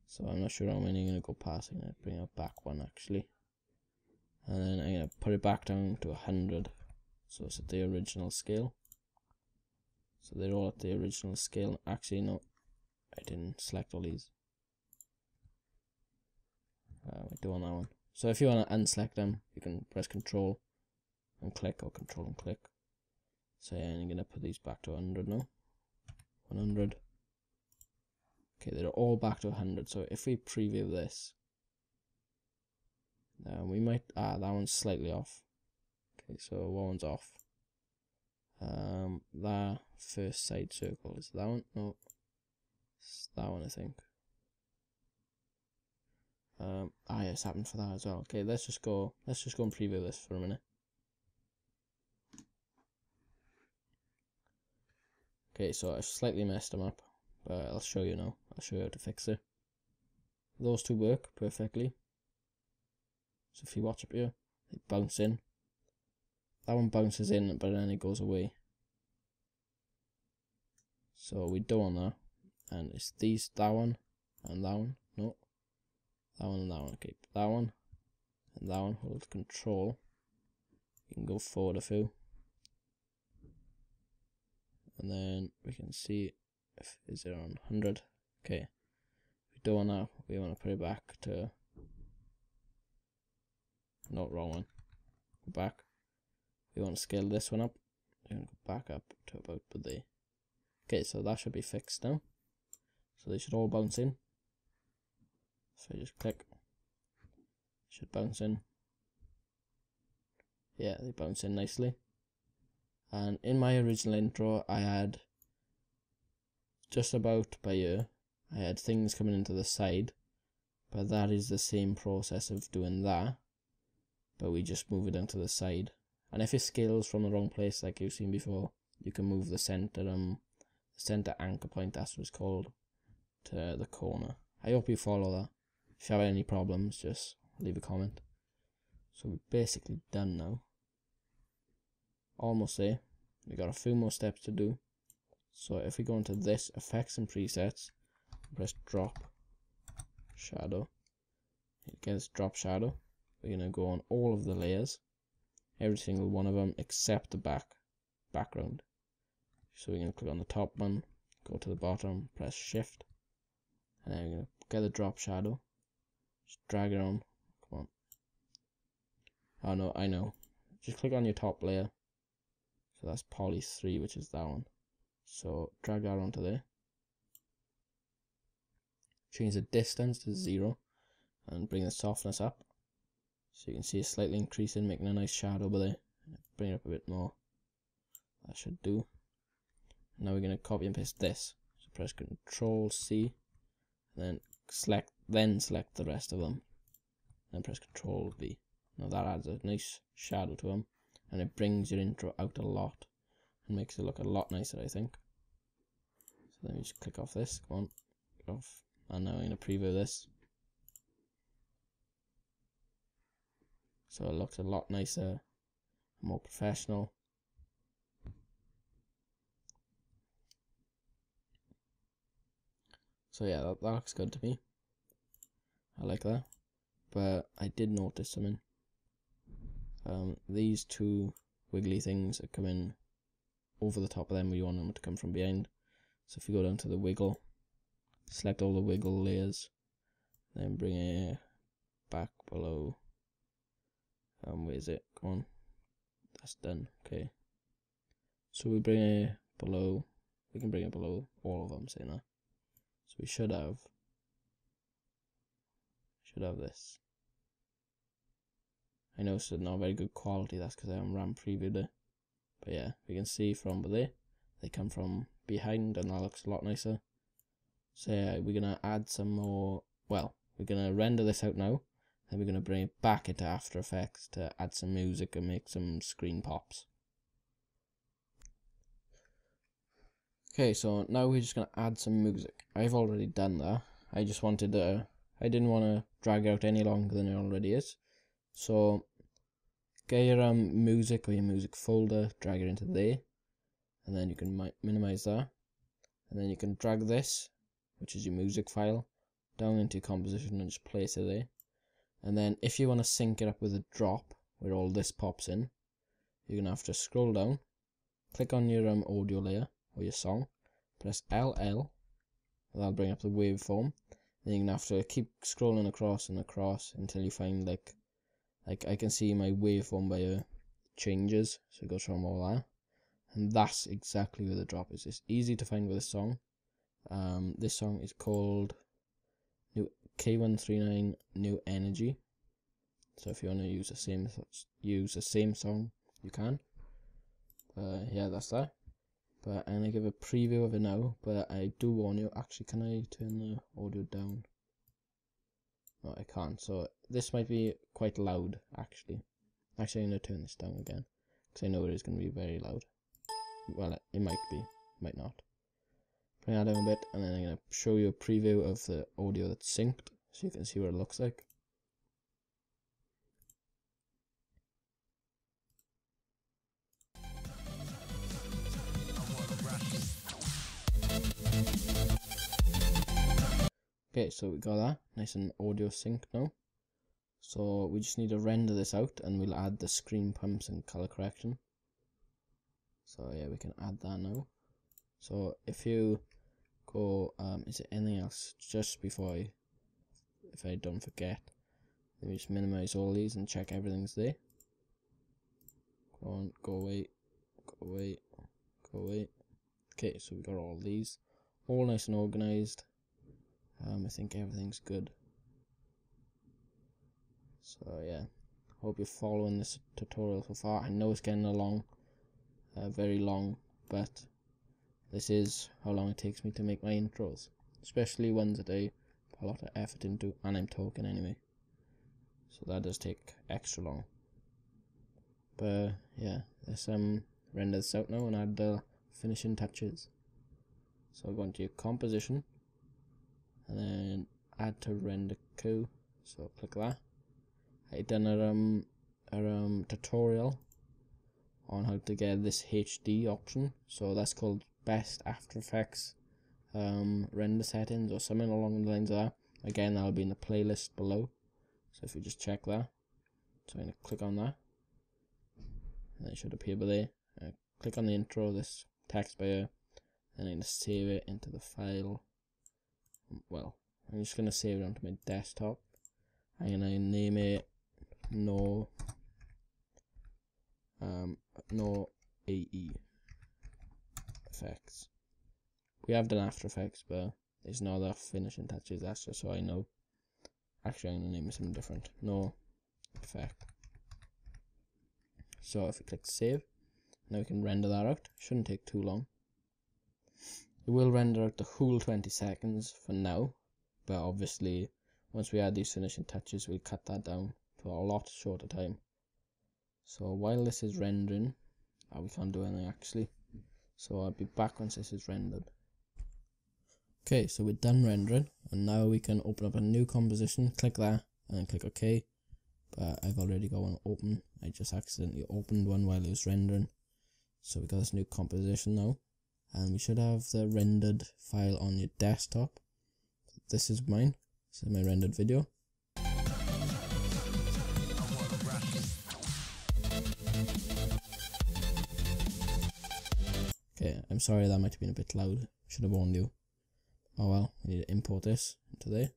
So I'm not sure how many I'm going to go past. I'm going to bring it back one actually. And then I'm going to put it back down to 100. So it's at the original scale. So they're all at the original scale. Actually, no, I didn't select all these. I do on that one. So if you want to unselect them, you can press Control and click, or Control and click. So yeah, I'm going to put these back to 100 now. 100. Okay, they're all back to 100. So if we preview this, We might, that one's slightly off. Okay, so one one's off. That first side circle, is that one? No, it's that one, I think. Yeah, it's happened for that as well. Okay, let's just go and preview this for a minute. Okay, so I've slightly messed them up, but I'll show you now. I'll show you how to fix it. Those two work perfectly. So if you watch up here, they bounce in. That one bounces in, but then it goes away. So we don't want that. And it's that one and that one. No. That one and that one. Okay, that one and that one. Hold control. You can go forward a few. And then we can see if is it on 100. Okay. We don't want that. We want to put it back to, no, wrong one. Go back. We want to scale this one up. We're going to go back up to about there. Okay, so that should be fixed now. So they should all bounce in. So I just click. Should bounce in. Yeah, they bounce in nicely. And in my original intro, I had just about by here, I had things coming into the side, but that is the same process of doing that, but we just move it down to the side. And if it scales from the wrong place, like you've seen before, you can move the center anchor point, that's what it's called, to the corner. I hope you follow that. If you have any problems, just leave a comment. So we're basically done now. Almost there. We got a few more steps to do. So if we go into this, effects and presets, press drop shadow. It gets drop shadow. We're gonna go on all of the layers, every single one of them except the background. So we're gonna click on the top one, go to the bottom, press shift, and then we're gonna get the drop shadow. Just drag it on. Come on. Oh no, I know. Just click on your top layer. So that's poly 3, which is that one. So drag that onto there. Change the distance to 0 and bring the softness up. So you can see it slightly increasing, making a nice shadow over there. Bring it up a bit more. That should do. Now we're going to copy and paste this. So press Control C, and then select the rest of them. Then press Control V. Now that adds a nice shadow to them, and it brings your intro out a lot and makes it look a lot nicer, I think. So then we just click off this. Come on, click off. And now I'm going to preview this. So it looks a lot nicer, more professional. So yeah, that looks good to me. I like that. But I did notice something. These two wiggly things are coming over the top of them. We want them to come from behind. So if you go down to the wiggle, select all the wiggle layers, then bring it back below. Where is it? Come on. That's done. Okay. So we bring it below. We can bring it below all of them, saying that. So we should have this. I know it's not very good quality, that's because I haven't RAM previewed it. But yeah, we can see from there, they come from behind, and that looks a lot nicer. So yeah, we're going to add some more, well, we're going to render this out now, then we're going to bring it back into After Effects to add some music and make some screen pops. Okay, so now we're just going to add some music. I've already done that. I just wanted to, I didn't want to drag it out any longer than it already is. So get your music or your music folder, drag it into there, and then you can minimize that, and then you can drag this, which is your music file, down into your composition and just place it there. And then if you want to sync it up with a drop where all this pops in, you're gonna have to scroll down, click on your audio layer or your song, press LL, that'll bring up the waveform. Then you're gonna have to keep scrolling across and across until you find like I can see my waveform by changes, so it goes from all that, and that's exactly where the drop is. It's easy to find with a song. This song is called K139 New Energy. So if you want to use the same song, you can. Yeah, that's that. But I'm gonna give a preview of it now. But I do warn you. Actually, can I turn the audio down? No, I can't. So this might be quite loud. Actually, I'm gonna turn this down again because I know it is gonna be very loud. Well, it might be, might not. Bring that down a bit, and then I'm gonna show you a preview of the audio that's synced, so you can see what it looks like. Okay, so we got that nice and audio synced now. So we just need to render this out, and we'll add the screen pumps and color correction. So yeah, we can add that now. So if you go, is there anything else just before if I don't forget, let me just minimize all these and check everything's there. Go on, go away, go away, go away. Okay, so we got all these, all nice and organized. I think everything's good. So yeah, hope you're following this tutorial so far. I know it's getting along, very long, but this is how long it takes me to make my intros, especially ones that I put a lot of effort into, and I'm talking anyway, so that does take extra long. But yeah, let's render this out now and add the finishing touches. So go into your composition and then add to render queue. So click that. I done a tutorial on how to get this HD option. So that's called Best After Effects render settings or something along the lines of that. Again, that'll be in the playlist below. So if you just check that, so I'm gonna click on that, and it should appear by there. Click on the intro, this text by here, and I'm gonna save it into the file. Well, I'm just gonna save it onto my desktop. I'm gonna name it no AE effects. We have done After Effects, but there's no other finishing touches. That's just so I know. Actually, I'm gonna name it something different. No effect. So if we click save, now we can render that out. Shouldn't take too long. It will render out the whole 20 seconds for now, but obviously once we add these finishing touches, we'll cut that down to a lot shorter time. So while this is rendering, we can't do anything actually. So I'll be back once this is rendered. Okay, so we're done rendering, and now we can open up a new composition. Click that, and then click OK. But I've already got one open. I just accidentally opened one while it was rendering. So we got this new composition now, and we should have the rendered file on your desktop. This is mine. This is my rendered video. Okay, I'm sorry that might have been a bit loud. Should have warned you. Oh well, we need to import this into there.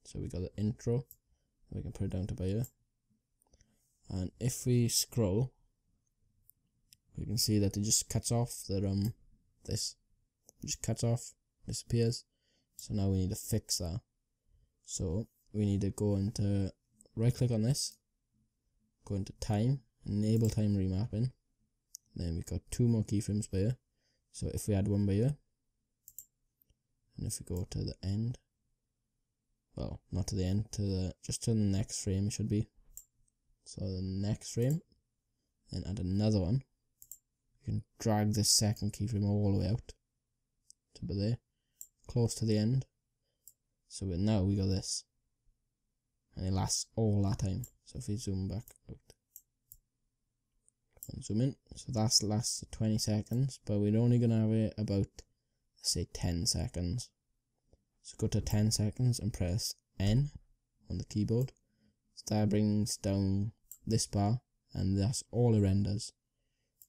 So we got the intro. We can put it down to by here. And if we scroll, we can see that it just cuts off the this. It just cuts off, disappears. So now we need to fix that. So we need to go into right click on this, go into time, enable time remapping. Then we've got two more keyframes by here. So if we add one by here, and if we go to the end, well, not to the end, just to the next frame it should be. So the next frame, then add another one. You can drag this second keyframe all the way out to be there, close to the end. So now we got this, and it lasts all that time. So if we zoom back out and zoom in, so that lasts 20 seconds, but we're only gonna have it about, say, 10 seconds. So go to 10 seconds and press N on the keyboard. So that brings down this bar, and that's all it renders.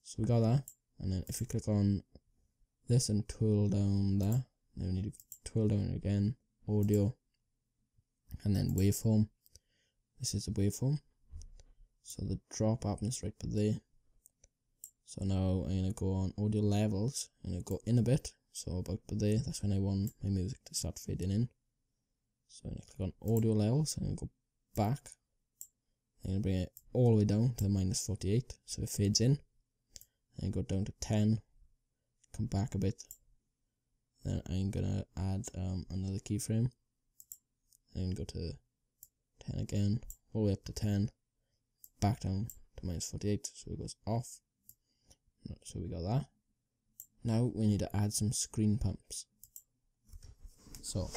So we got that, and then if we click on this and twirl down that, then we need to twirl down it again, audio, and then waveform. This is the waveform. So the drop happens right there. So now I'm gonna go on audio levels. I'm gonna go in a bit, so about there. That's when I want my music to start fading in. So I'm gonna click on audio levels. I'm gonna go back, I'm going to bring it all the way down to -48, so it fades in. And go down to 10, come back a bit. Then I'm going to add another keyframe. And go to 10 again, all the way up to 10, back down to -48, so it goes off. So we got that. Now we need to add some screen pumps. So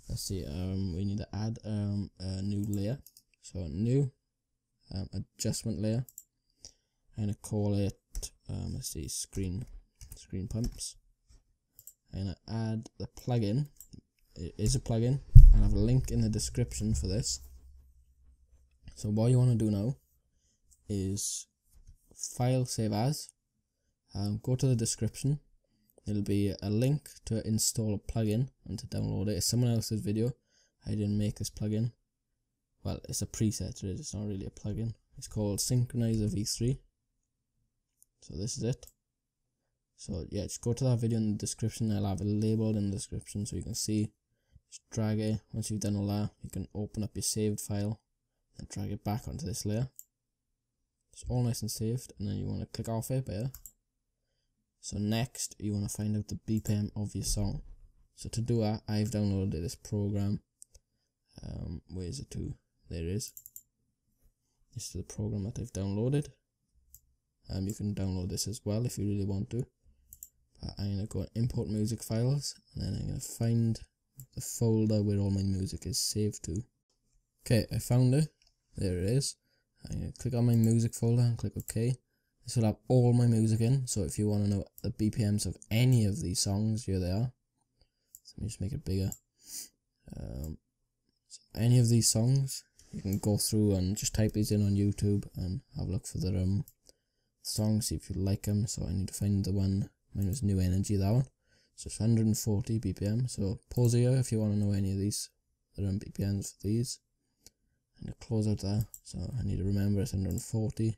let's see, we need to add a new layer. So a new adjustment layer. I'm going to call it, let's see, screen pumps. I'm going to add the plugin. It is a plugin. I'll have a link in the description for this. So what you want to do now is file, save as, go to the description. There'll be a link to install a plugin and to download it. It's someone else's video. I didn't make this plugin. Well, it's a preset, it's not really a plugin. It's called Synchronizer v3. So this is it. So yeah, just go to that video in the description. I'll have it labeled in the description so you can see. Just drag it. Once you've done all that, you can open up your saved file and drag it back onto this layer. It's all nice and saved, and then you want to click off it there. So next, you want to find out the BPM of your song. So to do that, I've downloaded this program. Where is it to? There it is. This is the program that I've downloaded. You can download this as well if you really want to. But I'm going to go import music files, and then I'm going to find the folder where all my music is saved to. Okay, I found it. There it is. I'm going to click on my music folder and click OK. This will have all my music in, so if you want to know the BPMs of any of these songs, here they are. So let me just make it bigger. So any of these songs, you can go through and just type these in on YouTube and have a look for the songs, see if you like them. So I need to find the one, mine was New Energy, that one. So it's 140 BPM. So pause here if you want to know any of these, the BPMs for these. And to close out there, so I need to remember it's 140.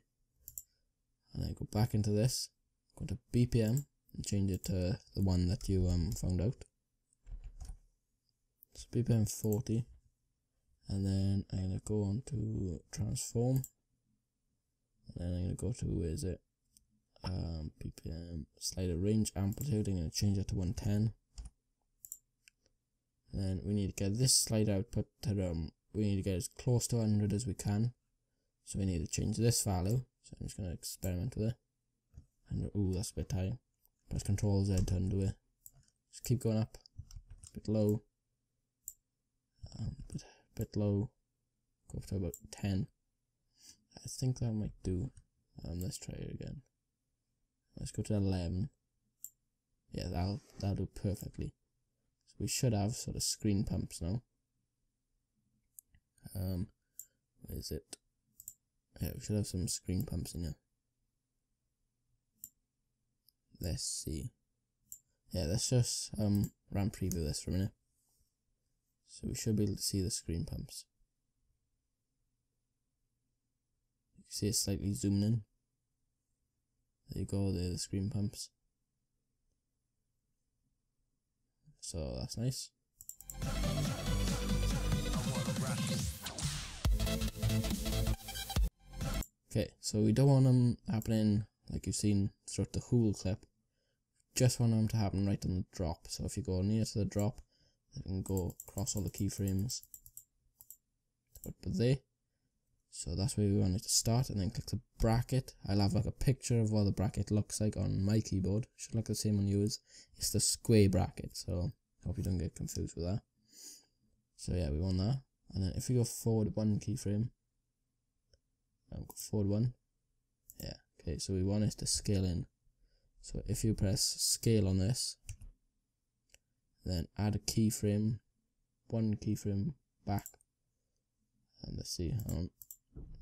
And then go back into this, go to BPM and change it to the one that you found out. So BPM 40, and then I'm going to go on to transform, and then I'm going to go to, where is it, BPM, slider range amplitude. I'm going to change that to 110. And then we need to get this slider output to, we need to get as close to 100 as we can. So we need to change this value. So I'm just going to experiment with it. And ooh, that's a bit high. Press Ctrl Z to undo it. Just keep going up. A bit low. Bit low. Go up to about 10. I think that might do. Let's try it again. Let's go to 11. Yeah, that'll do perfectly. So we should have sort of screen pumps now. Where is it? Yeah, we should have some screen pumps in here. Let's see. Yeah, let's just run preview this for a minute. So we should be able to see the screen pumps. You can see it's slightly zoomed in. There you go, there are the screen pumps. So that's nice. Okay, so we don't want them happening like you've seen throughout the whole clip. Just want them to happen right on the drop. So if you go near to the drop, you can go across all the keyframes. But there. So that's where we want it to start, and then click the bracket. I'll have like a picture of what the bracket looks like on my keyboard. Should look the same on yours. It's the square bracket, so I hope you don't get confused with that. So yeah, we want that. And then if we go forward one keyframe, go forward one. Yeah, okay, so we want it to scale in. So if you press scale on this, then add a keyframe, one keyframe back, and let's see,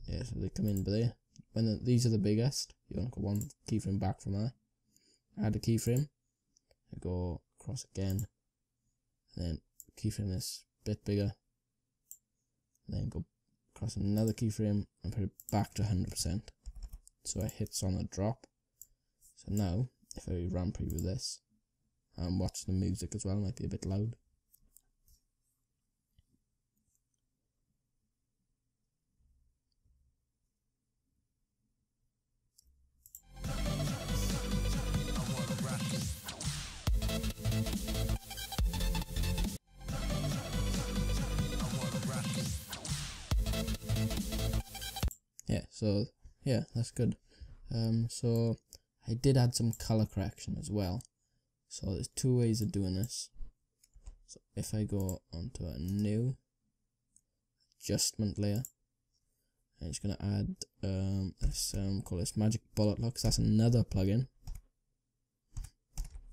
yeah, so they come in there. When these are the biggest, you want to go one keyframe back from there, add a keyframe, and go across again, and then keyframe this bit bigger, and then go across another keyframe and put it back to 100%. So it hits on a drop. So now, if I run preview this, and watch the music as well, it might be a bit loud. yeah, so yeah, that's good. So I did add some color correction as well. So there's two ways of doing this. So if I go onto a new adjustment layer, I'm just gonna add this call this Magic Bullet Looks. That's another plugin,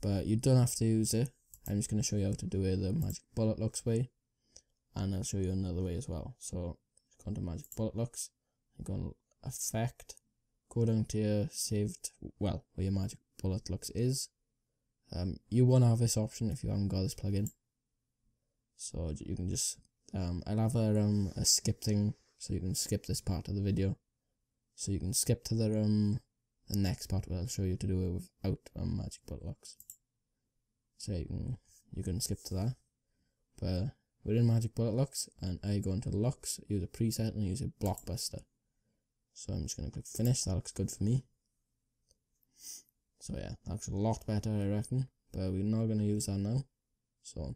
but you don't have to use it. I'm just gonna show you how to do it the Magic Bullet Looks way, and I'll show you another way as well. So go into Magic Bullet Looks, and go on Effect, go down to your saved, well, where your Magic Bullet Looks is. You won't have this option if you haven't got this plugin. So you can just I'll have a skip thing, so you can skip this part of the video. So you can skip to the next part where I'll show you to do it without Magic Bullet Looks. So you can skip to that. But we're in Magic Bullet Looks, and I go into Looks, use a preset, and use a Blockbuster. So I'm just gonna click Finish. That looks good for me. So yeah, that looks a lot better, I reckon. But we're not gonna use that now. So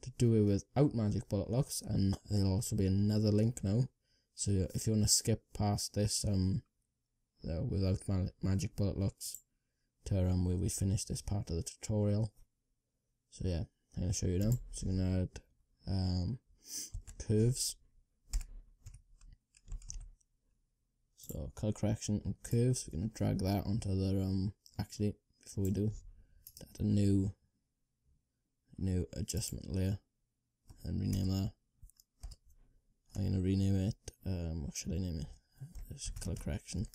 to do it without Magic Bullet Looks, and there'll also be another link now. So if you want to skip past this without Magic Bullet Looks to where we finish this part of the tutorial. So yeah, I'm gonna show you now. So you're gonna add curves. So color correction and curves. We're gonna drag that onto the actually before we do, add a new adjustment layer and rename that. I'm gonna rename it, what should I name it? Just color correction.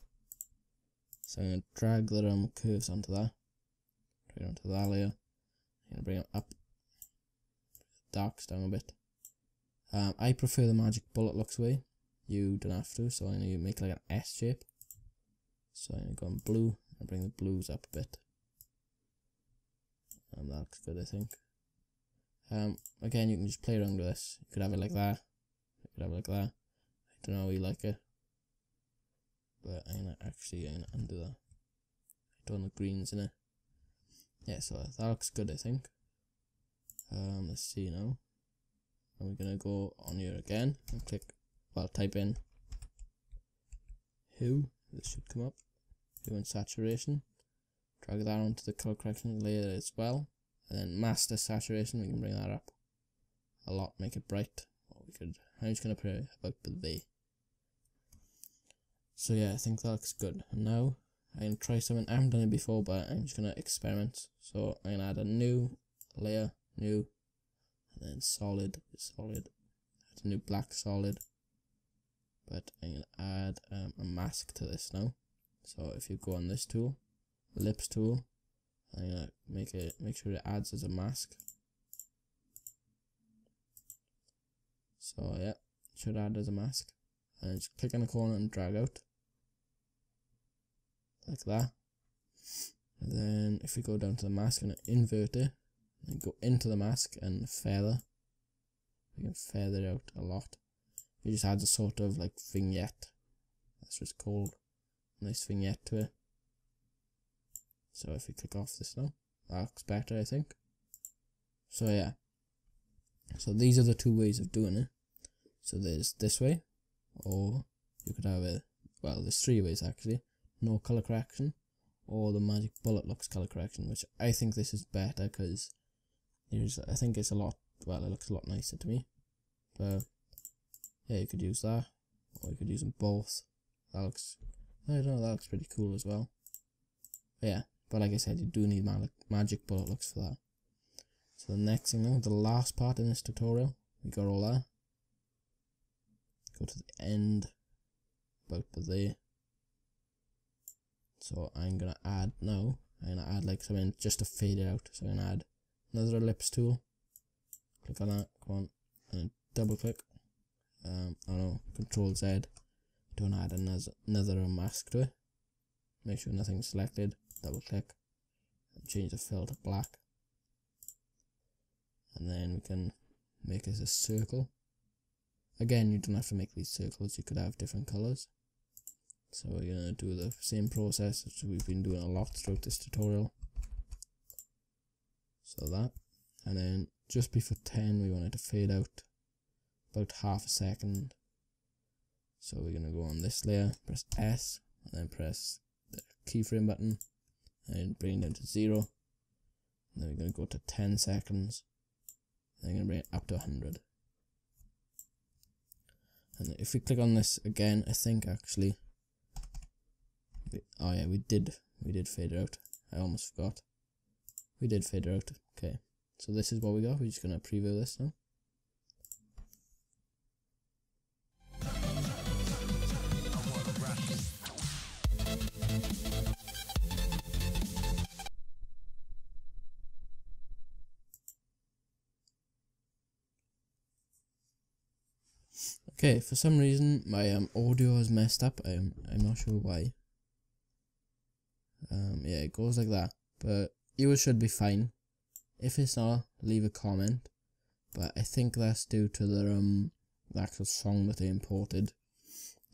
So I'm gonna drag the curves onto that, drag it onto that layer. I'm gonna bring it up, darks down a bit. I prefer the Magic Bullet Looks way. You don't have to, so I'm gonna make like an S shape. So I'm gonna go on blue and bring the blues up a bit. And that looks good, I think. Again, you can just play around with this. You could have it like that. You could have it like that. I don't know how you like it, but I'm gonna undo that. I don't want the greens in it. Yeah, so that looks good, I think. Let's see now. And we're gonna go on here again and type in hue. This should come up. Hue and saturation. Drag that onto the color correction layer as well. And then master saturation, we can bring that up a lot, make it bright. Or I'm just gonna put it about there. So yeah, I think that looks good. And now I'm gonna try something. I haven't done it before, but I'm just gonna experiment. So I'm gonna add a new layer, new, and then solid. Add a new black solid. But I'm gonna add a mask to this now. So if you go on this tool, ellipse tool, I'm gonna make sure it adds as a mask. So yeah, it should add as a mask. And just click on the corner and drag out. Like that. And then if we go down to the mask and invert it, and go into the mask and feather, we can feather it out a lot. It just adds a sort of like vignette. That's what it's called. Nice vignette to it. So if we click off this now, that looks better, I think. So yeah. So these are the two ways of doing it. So there's this way, or you could have it, well, there's three ways actually. No color correction, or the Magic Bullet Looks color correction, which I think this is better because I think it's a lot, well, it looks a lot nicer to me. But yeah, you could use that, or you could use them both. That looks, I don't know, that looks pretty cool as well. But yeah, but like I said, you do need Magic Bullet Looks for that. So the next thing now, the last part in this tutorial, we got all that. Go to the end, about there. So I'm gonna add now, I'm gonna add like something just to fade it out. So I'm gonna add another ellipse tool. Click on that, come on, and double click. I don't know, Control Z. Don't add another mask to it. Make sure nothing's selected. Double click and change the fill to black. And then we can make this a circle. Again, you don't have to make these circles, you could have different colors. So we're going to do the same process as we've been doing a lot throughout this tutorial. So that, and then just before 10 we want it to fade out about half a second. So we're going to go on this layer, press S, and then press the keyframe button, and bring it down to 0. And then we're going to go to 10 seconds, and then we're going to bring it up to 100. And if we click on this again, I think actually, oh yeah, we did fade it out. I almost forgot. We did fade it out. Okay, so this is what we got. We're just going to preview this now. Okay, for some reason my audio is messed up. I'm not sure why. Yeah, it goes like that, but yours should be fine. If it's not, leave a comment. But I think that's due to the actual song that they imported,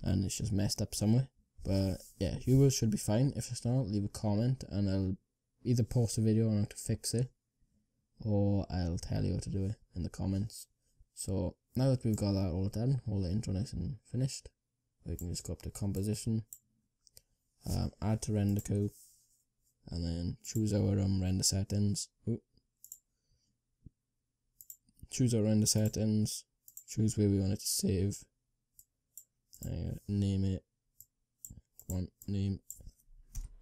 and it's just messed up somewhere. But yeah, yours should be fine. If it's not, leave a comment, and I'll either post a video on how to fix it, or I'll tell you how to do it in the comments. So now that we've got that all done, all the intro nice and finished, we can just go up to composition, add to render queue, and then choose our render settings. Choose our render settings, choose where we want it to save, name it, name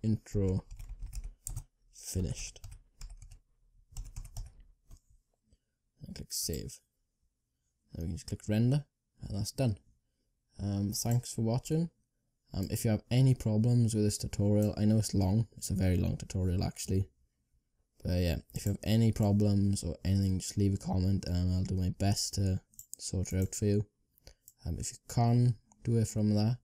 intro finished, and click save. Then we can just click render, and that's done. Thanks for watching. If you have any problems with this tutorial, I know it's long, it's a very long tutorial actually. But yeah, if you have any problems or anything, just leave a comment and I'll do my best to sort it out for you. If you can't do it from that,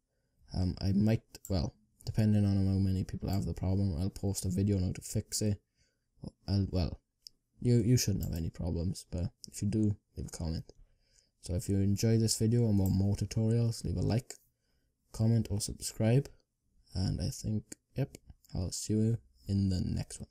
I might, well, depending on how many people have the problem, I'll post a video on how to fix it. You shouldn't have any problems, but if you do, leave a comment. So if you enjoy this video and want more tutorials, leave a like, comment or subscribe. And I think, yep, I'll see you in the next one.